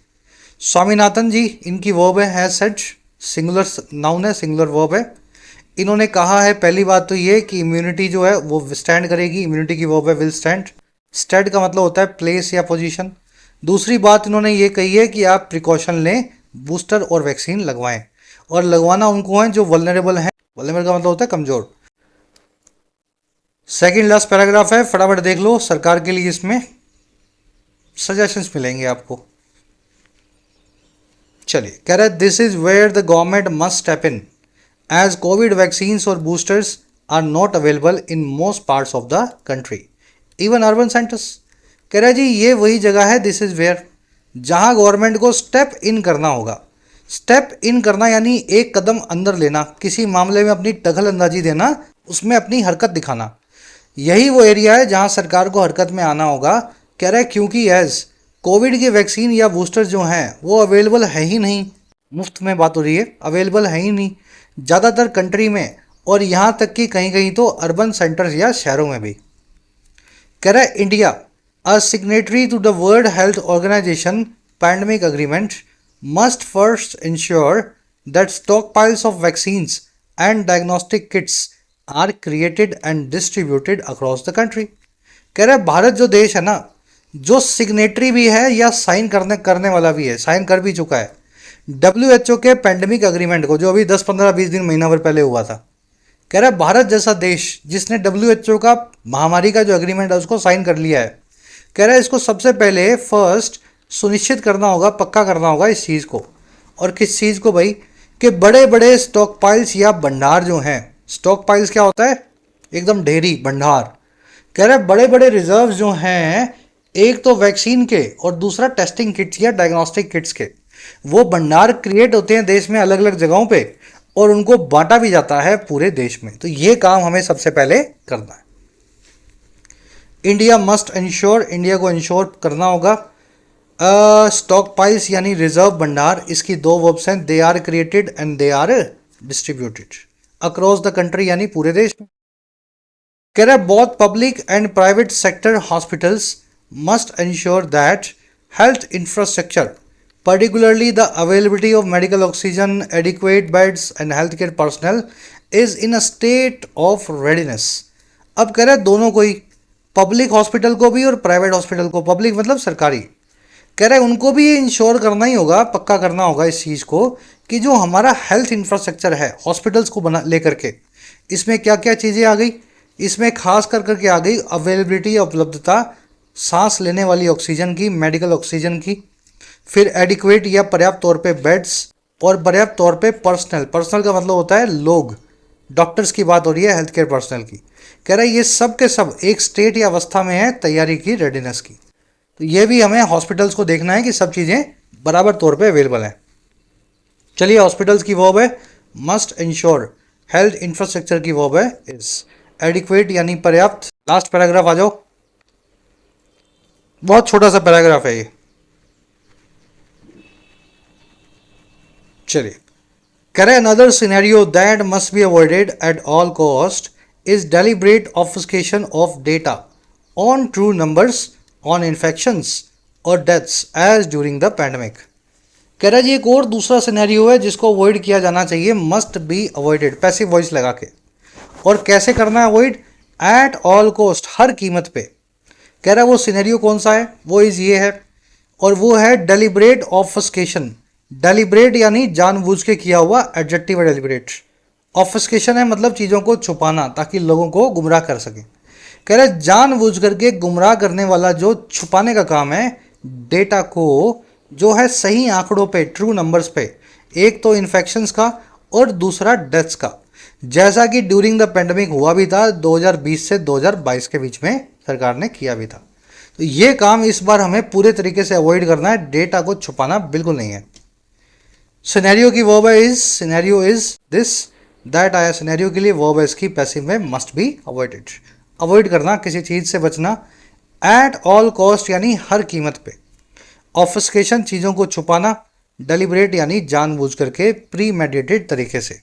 स्वामीनाथन जी, इनकी वर्ब है सेड, सिंगुलर नाउन है, सिंगुलर वर्ब है। इन्होंने कहा है पहली बात तो ये कि इम्यूनिटी जो है वो स्टैंड करेगी, इम्यूनिटी की वर्ब है विल स्टैंड। स्टैंड का मतलब होता है प्लेस या पोजीशन। दूसरी बात इन्होंने ये कही है कि आप प्रिकॉशन लें, बूस्टर और वैक्सीन लगवाएं, और लगवाना उनको है जो वल्नरेबल हैं। वल्नरेबल का मतलब होता है कमज़ोर। सेकंड लास्ट पैराग्राफ है, फटाफट देख लो, सरकार के लिए इसमें सजेशंस मिलेंगे आपको। चलिए, कह रहा है this is where the government must step in as COVID vaccines और boosters are not available in most parts of the country, even urban centres. कह रहा है जी ये वही जगह है, दिस इज वेयर, जहां गवर्नमेंट को स्टेप इन करना होगा। स्टेप इन करना यानी एक कदम अंदर लेना, किसी मामले में अपनी दखल अंदाजी देना, उसमें अपनी हरकत दिखाना। यही वो एरिया है जहां सरकार को हरकत में आना होगा। कह रहा है क्योंकि एज कोविड की वैक्सीन या बूस्टर जो हैं वो अवेलेबल है ही नहीं, मुफ्त में बात हो रही है, अवेलेबल है ही नहीं ज़्यादातर कंट्री में, और यहाँ तक कि कहीं कहीं तो अर्बन सेंटर्स या शहरों में भी। कह रहा है India a signatory to the World Health Organization pandemic agreement must first ensure that stockpiles of vaccines and diagnostic kits are created and distributed across the country। कह रहा है भारत जो देश है ना, जो सिग्नेटरी भी है या साइन करने वाला भी है, साइन कर भी चुका है WHO के पैंडेमिक अग्रीमेंट को, जो अभी 10, 15, 20 दिन, महीना भर पहले हुआ था। कह रहा है भारत जैसा देश जिसने WHO का महामारी का जो अग्रीमेंट है उसको साइन कर लिया है, कह रहा है इसको सबसे पहले फर्स्ट सुनिश्चित करना होगा, पक्का करना होगा इस चीज़ को। और किस चीज़ को भाई, कि बड़े बड़े स्टॉक पाइल्स या भंडार जो हैं, स्टॉक पाइल्स क्या होता है, एकदम ढेरी भंडार। कह रहा है बड़े बड़े रिजर्व जो हैं, एक तो वैक्सीन के और दूसरा टेस्टिंग किट्स या डायग्नोस्टिक किट्स के, वो भंडार क्रिएट होते हैं देश में अलग अलग जगहों पे, और उनको बांटा भी जाता है पूरे देश में। तो ये काम हमें सबसे पहले करना है। इंडिया मस्ट इंश्योर, इंडिया को इंश्योर करना होगा। स्टॉक पाइल्स यानी रिजर्व भंडार, इसकी दो वर्ब्स हैं, they are created and they are distributed across the country, यानी पूरे देश में। कह रहा है both public and private sector hospitals must ensure that health infrastructure, particularly the availability of medical oxygen, adequate beds and healthcare personnel is in a state of readiness। अब कह रहा है दोनों को ही, पब्लिक हॉस्पिटल को भी और प्राइवेट हॉस्पिटल को, पब्लिक मतलब सरकारी, कह रहा है उनको भी ये इंश्योर करना ही होगा, पक्का करना होगा इस चीज़ को कि जो हमारा हेल्थ इंफ्रास्ट्रक्चर है हॉस्पिटल्स को बना लेकर के, इसमें क्या क्या चीज़ें आ गई, इसमें खास कर करके आ गई अवेलेबिलिटी, उपलब्धता सांस लेने वाली ऑक्सीजन की, मेडिकल ऑक्सीजन की, फिर एडिक्वेट या पर्याप्त तौर पे बेड्स, और पर्याप्त तौर पे पर्सनल। पर्सनल का मतलब होता है लोग, डॉक्टर्स की बात हो रही है, हेल्थ केयर पर्सनल की। कह रहा है ये सब के सब एक स्टेट या अवस्था में है तैयारी की, रेडीनेस की। तो ये भी हमें हॉस्पिटल्स को देखना है कि सब चीज़ें बराबर तौर पे अवेलेबल हैं। चलिए हॉस्पिटल्स की वर्ब है मस्ट इंश्योर, हेल्थ इंफ्रास्ट्रक्चर की वर्ब है इज, एडिक्वेट यानी पर्याप्त। लास्ट पैराग्राफ आ जाओ, बहुत छोटा सा पैराग्राफ है ये। चलिए, कह रहे another scenario that must be avoided at all cost is deliberate obfuscation of data on true numbers on infections or deaths as during the pandemic। कह रहा है जी एक और दूसरा सिनेरियो है जिसको अवॉइड किया जाना चाहिए, must be avoided, passive voice लगा के। और कैसे करना है अवॉइड? एट ऑल कॉस्ट, हर कीमत पे। कह रहा है वो सिनेरियो कौन सा है, वो इज ये है, और वो है डेलिब्रेट ऑफस्केशन। डेलिब्रेट यानी जानबूझ के किया हुआ, एडजेक्टिव है डेलिब्रेट। ऑफस्केशन है मतलब चीज़ों को छुपाना ताकि लोगों को गुमराह कर सके। कह रहे जानबूझ करके गुमराह करने वाला जो छुपाने का काम है, डेटा को जो है सही आंकड़ों पे, ट्रू नंबर्स पे, एक तो इन्फेक्शंस का और दूसरा डेथ्स का, जैसा कि ड्यूरिंग द पेंडेमिक हुआ भी था 2020 से 2022 के बीच में सरकार ने किया भी था। तो ये काम इस बार हमें पूरे तरीके से अवॉइड करना है, डेटा को छुपाना बिल्कुल नहीं है। सिनेरियो की वर्ब है is, scenario is this that आया, सिनेरियो के लिए वर्ब है इसकी पैसिव में मस्ट बी अवॉइडेड। अवॉइड करना, किसी चीज़ से बचना। एट ऑल कॉस्ट यानी हर कीमत पे। ऑफस्केशन चीज़ों को छुपाना। डेलिब्रेट यानी जानबूझ करके, प्री मेडिटेटेड तरीके से।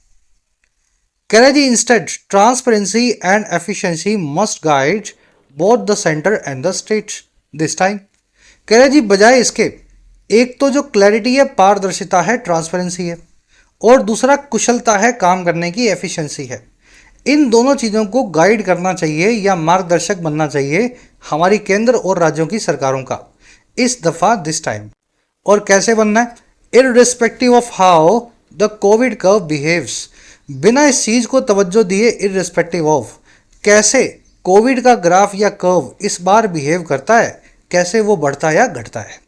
कह रहे जी instead transparency and efficiency must guide both the centre and the state this time. कह रहे जी बजाय इसके, एक तो जो क्लैरिटी है, पारदर्शिता है, ट्रांसपेरेंसी है, और दूसरा कुशलता है, काम करने की एफिशिएंसी है। इन दोनों चीज़ों को गाइड करना चाहिए या मार्गदर्शक बनना चाहिए हमारी केंद्र और राज्यों की सरकारों का इस दफ़ा, दिस टाइम। और कैसे बनना है? Irrespective of how the Covid curve behaves, बिना इस चीज़ को तवज्जो दिए, इररिस्पेक्टिव ऑफ कैसे कोविड का ग्राफ या कर्व इस बार बिहेव करता है, कैसे वो बढ़ता या घटता है।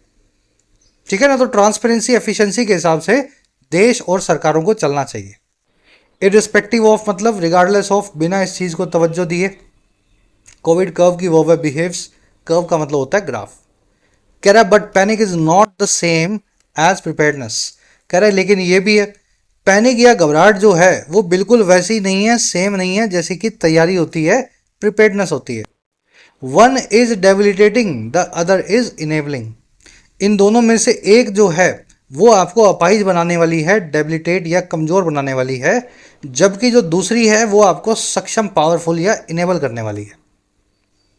ठीक है ना? तो ट्रांसपेरेंसी एफिशिएंसी के हिसाब से देश और सरकारों को चलना चाहिए। इररिस्पेक्टिव ऑफ मतलब रिगार्डलेस ऑफ, बिना इस चीज़ को तवज्जो दिए। कोविड कर्व की वर्ब है बिहेव्स, कर्व का मतलब होता है ग्राफ। कह रहा है but panic is not the same as preparedness. कह रहा है लेकिन ये भी है, पैनिक या घबराहट जो है वो बिल्कुल वैसी नहीं है, सेम नहीं है जैसी कि तैयारी होती है, प्रिपेयर्डनेस होती है। One is debilitating, the other is enabling. इन दोनों में से एक जो है वो आपको अपाहिज बनाने वाली है, डेबिलिटेट या कमज़ोर बनाने वाली है, जबकि जो दूसरी है वो आपको सक्षम, पावरफुल या इनेबल करने वाली है।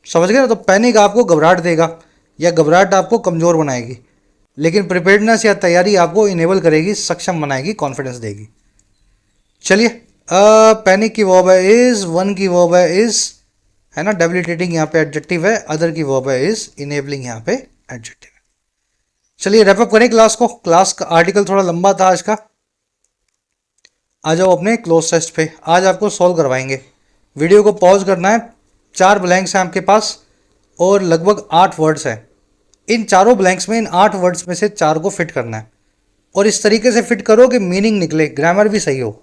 समझ गए ना? तो पैनिक आपको घबराहट देगा या घबराहट आपको कमज़ोर बनाएगी, लेकिन प्रिपेयर्डनेस या तैयारी आपको इनेबल करेगी, सक्षम बनाएगी, कॉन्फिडेंस देगी। चलिए, पैनिक की वर्ब है इज, वन की वर्ब है इज, है ना, डेबिलिटेटिंग यहाँ पे एडजेक्टिव है, अदर की वर्ब है इज, इनेबलिंग यहाँ पे एडजेक्टिव है। चलिए रैप अप करें क्लास को। क्लास का आर्टिकल थोड़ा लंबा था आज का। आ जाओ अपने क्लोज टेस्ट पे, आज आपको सॉल्व करवाएंगे। वीडियो को पॉज करना है, 4 ब्लैंक्स हैं आपके पास और लगभग 8 वर्ड्स हैं। इन चारों ब्लैंक्स में, इन 8 वर्ड्स में से 4 को फिट करना है, और इस तरीके से फिट करो कि मीनिंग निकले, ग्रामर भी सही हो।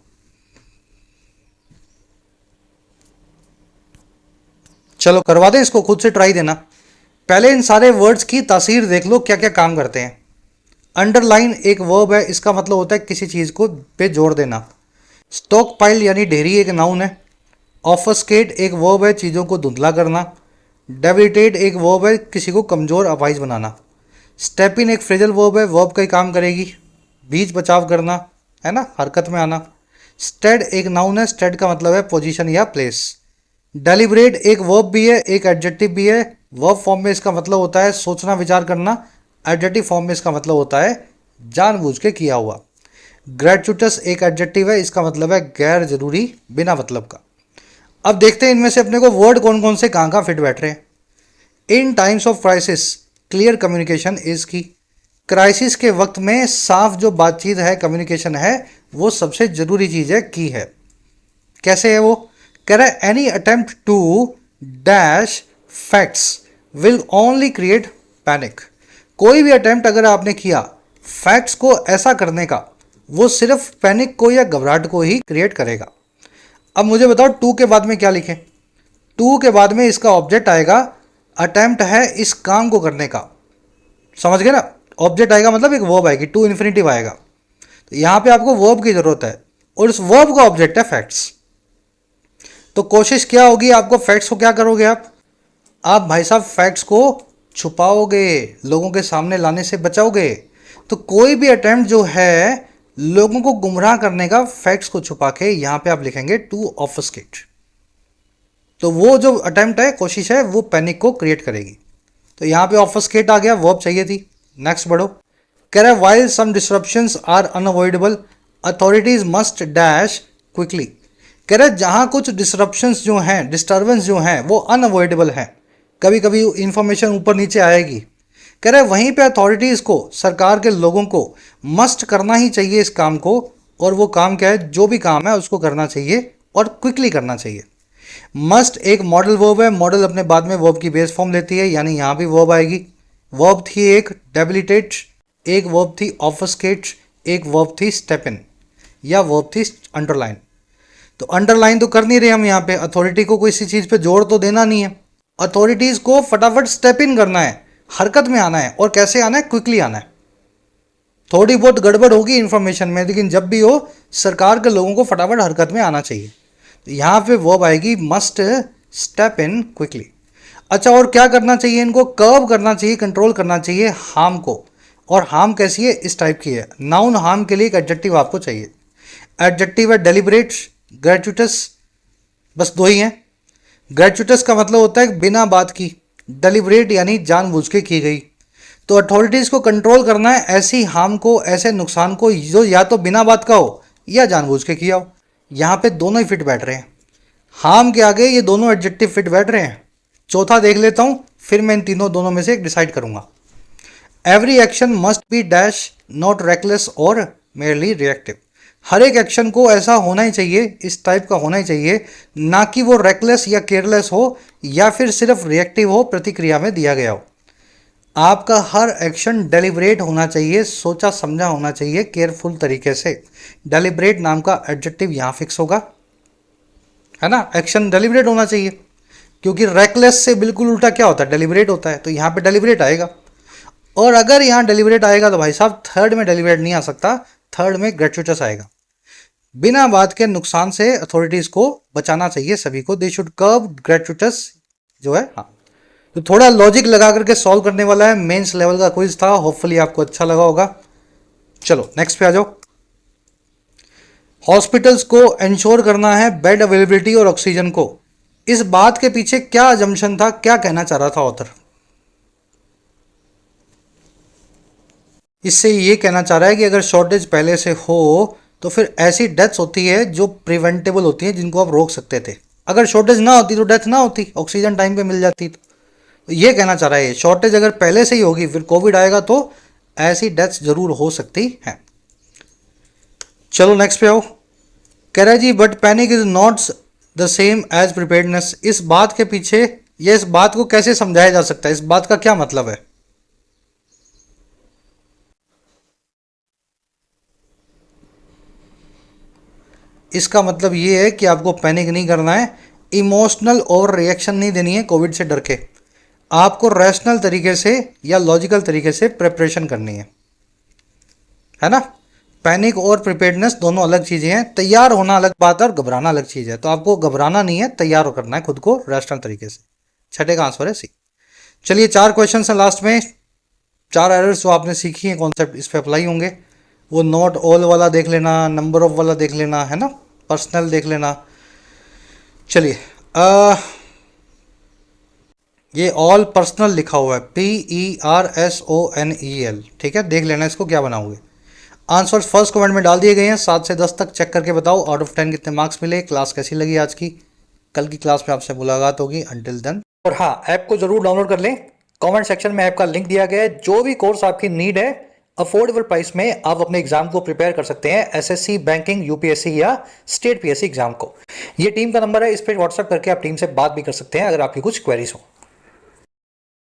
चलो करवा दें इसको, खुद से ट्राई देना। पहले इन सारे वर्ड्स की तासीर देख लो, क्या क्या काम करते हैं। अंडरलाइन एक वर्ब है, इसका मतलब होता है किसी चीज़ को पे जोर देना। स्टॉक पाइल यानी ढेरी एक नाउन है। ऑफस्केट एक वर्ब है, चीज़ों को धुंधला करना। डेबिलिटेट एक वर्ब है, किसी को कमज़ोर, अपाहिज बनाना। स्टेप इन एक फ्रेजल वर्ब है, वर्ब का ही काम करेगी, बीच बचाव करना, है ना, हरकत में आना। स्टेड एक नाउन है, स्टेड का मतलब है पोजीशन या प्लेस। डेलिब्रेट एक वर्ब भी है, एक एडजेक्टिव भी है। वर्ब फॉर्म में इसका मतलब होता है सोचना, विचार करना। एडजेक्टिव फॉर्म में इसका मतलब होता है जानबूझ के किया हुआ। ग्रेचुटस एक एडजेक्टिव है, इसका मतलब है गैर जरूरी, बिना मतलब का। अब देखते हैं इनमें से अपने को वर्ड कौन कौन से कहाँ कहाँ फिट बैठ रहे हैं। In times of crisis clear communication is key. Crisis के वक्त में साफ जो बातचीत है, कम्युनिकेशन है, वो सबसे जरूरी चीज़ है, की है। कैसे है वो? कह रहा है any attempt to dash facts will only create panic. कोई भी अटेम्प्ट अगर आपने किया फैक्ट्स को ऐसा करने का वो सिर्फ पैनिक को या घबराहट को ही क्रिएट करेगा। अब मुझे बताओ टू के बाद में क्या लिखें। टू के बाद में इसका ऑब्जेक्ट आएगा, अटेम्प्ट है इस काम को करने का, समझ गए ना। ऑब्जेक्ट आएगा मतलब एक वर्ब आएगी, टू इन्फिनेटिव आएगा, तो यहाँ पे आपको वर्ब की जरूरत है और उस वर्ब का ऑब्जेक्ट है फैक्ट्स। तो कोशिश क्या होगी, आपको फैक्ट्स को क्या करोगे आप भाई साहब फैक्ट्स को छुपाओगे, लोगों के सामने लाने से बचाओगे। तो कोई भी अटेम्प्ट जो है लोगों को गुमराह करने का, फैक्ट्स को छुपा के यहां पे आप लिखेंगे टू ऑब्फस्केट। तो वो जो अटेम्प्ट है, कोशिश है, वो पैनिक को क्रिएट करेगी। तो यहां पे ऑब्फस्केट आ गया, वर्ब चाहिए थी। नेक्स्ट बढ़ो। कह रहा है while some disruptions are unavoidable authorities must dash quickly. कह रहा है जहां कुछ डिसरप्शंस जो हैं, डिस्टर्बेंस जो हैं, वो अनअवॉइडेबल हैं, कभी कभी इंफॉर्मेशन ऊपर नीचे आएगी। कह रहा है वहीं पे अथॉरिटीज़ को, सरकार के लोगों को मस्ट करना ही चाहिए इस काम को। और वो काम क्या है, जो भी काम है उसको करना चाहिए और क्विकली करना चाहिए। मस्ट एक मॉडल वर्ब है, मॉडल अपने बाद में वर्ब की बेस फॉर्म लेती है, यानी यहाँ भी वर्ब आएगी। वर्ब थी एक डेबिलिटेट, एक वर्ब थी ऑब्फस्केट, एक वर्ब थी स्टेप इन या वर्ब थी अंडरलाइन। तो अंडरलाइन तो कर नहीं रहे हम यहाँ पे, अथॉरिटी को किसी चीज़ पे जोर तो देना नहीं है। अथॉरिटीज़ को फटाफट स्टेप इन करना है, हरकत में आना है। और कैसे आना है, क्विकली आना है। थोड़ी बहुत गड़बड़ होगी इन्फॉर्मेशन में, लेकिन जब भी हो सरकार के लोगों को फटाफट हरकत में आना चाहिए। तो यहाँ पे वर्ब आएगी मस्ट स्टेप इन क्विकली। अच्छा, और क्या करना चाहिए इनको, कर्व करना चाहिए, कंट्रोल करना चाहिए हार्म को। और हार्म कैसी है, इस टाइप की है। नाउन हार्म के लिए एक एडजेक्टिव आपको चाहिए। एडजेक्टिव है डेलिब्रेट, ग्रेचुटस, बस दो ही हैं। ग्रेचुटस का मतलब होता है बिना बात की, डेलिब्रेट यानी जानबूझ के की गई। तो अथॉरिटीज़ को कंट्रोल करना है ऐसी हार्म को, ऐसे नुकसान को जो या तो बिना बात का हो या जानबूझ के किया हो। यहाँ पे दोनों ही फिट बैठ रहे हैं, हार्म के आगे ये दोनों एडजेक्टिव फिट बैठ रहे हैं। चौथा देख लेता हूँ, फिर मैं इन दोनों में से एक डिसाइड करूँगा। Every action must be dash not reckless और मेयरली रिएक्टिव। हर एक एक्शन को ऐसा होना ही चाहिए, इस टाइप का होना ही चाहिए, ना कि वो रेकलेस या केयरलेस हो या फिर सिर्फ रिएक्टिव हो, प्रतिक्रिया में दिया गया हो। आपका हर एक्शन डेलिब्रेट होना चाहिए, सोचा समझा होना चाहिए, केयरफुल तरीके से। डेलिब्रेट नाम का एडजेक्टिव यहाँ फिक्स होगा, है ना। एक्शन डेलिब्रेट होना चाहिए, क्योंकि रेकलेस से बिल्कुल उल्टा क्या होता है, डेलिब्रेट होता है। तो यहाँ पे डेलिब्रेट आएगा। और अगर यहाँ डेलिब्रेट आएगा तो भाई साहब थर्ड में डेलिब्रेट नहीं आ सकता, थर्ड में ग्रेचुटस आएगा। बिना बात के नुकसान से अथॉरिटीज को बचाना चाहिए सभी को। दे शुड कर्ब ग्रेचुटस जो है। हाँ, तो थोड़ा लॉजिक लगा करके सॉल्व करने वाला है। मेंस लेवल का क्विज था, होपफुली आपको अच्छा लगा होगा। चलो नेक्स्ट पे आ जाओ। हॉस्पिटल्स को इंश्योर करना है बेड अवेलेबिलिटी और ऑक्सीजन को। इस बात के पीछे क्या अजम्पशन था, क्या कहना चाह रहा था ऑथर। इससे ये कहना चाह रहा है कि अगर शॉर्टेज पहले से हो तो फिर ऐसी डेथ्स होती है जो प्रिवेंटेबल होती है, जिनको आप रोक सकते थे। अगर शॉर्टेज ना होती तो डेथ ना होती, ऑक्सीजन टाइम पे मिल जाती। तो ये कहना चाह रहा है, शॉर्टेज अगर पहले से ही होगी, फिर कोविड आएगा तो ऐसी डेथ्स जरूर हो सकती हैं। चलो नेक्स्ट पे आओ। कह रहा है जी but panic is not the same as preparedness. इस बात के पीछे या इस बात को कैसे समझाया जा सकता है, इस बात का क्या मतलब है। इसका मतलब ये है कि आपको पैनिक नहीं करना है, इमोशनल ओवर रिएक्शन नहीं देनी है कोविड से डर के। आपको रैशनल तरीके से या लॉजिकल तरीके से प्रिपरेशन करनी है ना। पैनिक और प्रिपेयर्डनेस दोनों अलग चीज़ें हैं। तैयार होना अलग बात है और घबराना अलग चीज़ है। तो आपको घबराना नहीं है, तैयार करना है खुद को रैशनल तरीके से। छठे का आंसर है सी। चलिए 4 क्वेश्चन हैं लास्ट में। 4 एरर्स जो आपने सीखी हैं कॉन्सेप्ट, इस पर अप्लाई होंगे। वो नॉट ऑल वाला देख लेना, नंबर ऑफ वाला देख लेना, है ना, पर्सनल देख लेना। चलिए ये ऑल पर्सनल लिखा हुआ है, PERSONEL, ठीक है, देख लेना इसको क्या बनाओगे। आंसर्स फर्स्ट कमेंट में डाल दिए गए हैं। 7 से 10 तक चेक करके बताओ आउट ऑफ 10 कितने मार्क्स मिले। क्लास कैसी लगी आज की। कल की क्लास में आपसे मुलाकात होगी। Until then. और हाँ, ऐप को जरूर डाउनलोड कर लें। कमेंट सेक्शन में ऐप का लिंक दिया गया है। जो भी कोर्स आपकी नीड है, अफोर्डेबल प्राइस में आप अपने एग्जाम को प्रिपेयर कर सकते हैं, एसएससी, बैंकिंग, यूपीएससी या स्टेट पीएससी एग्जाम को। ये टीम का नंबर है, इस पर व्हाट्सएप करके आप टीम से बात भी कर सकते हैं अगर आपकी कुछ क्वेरीज हो।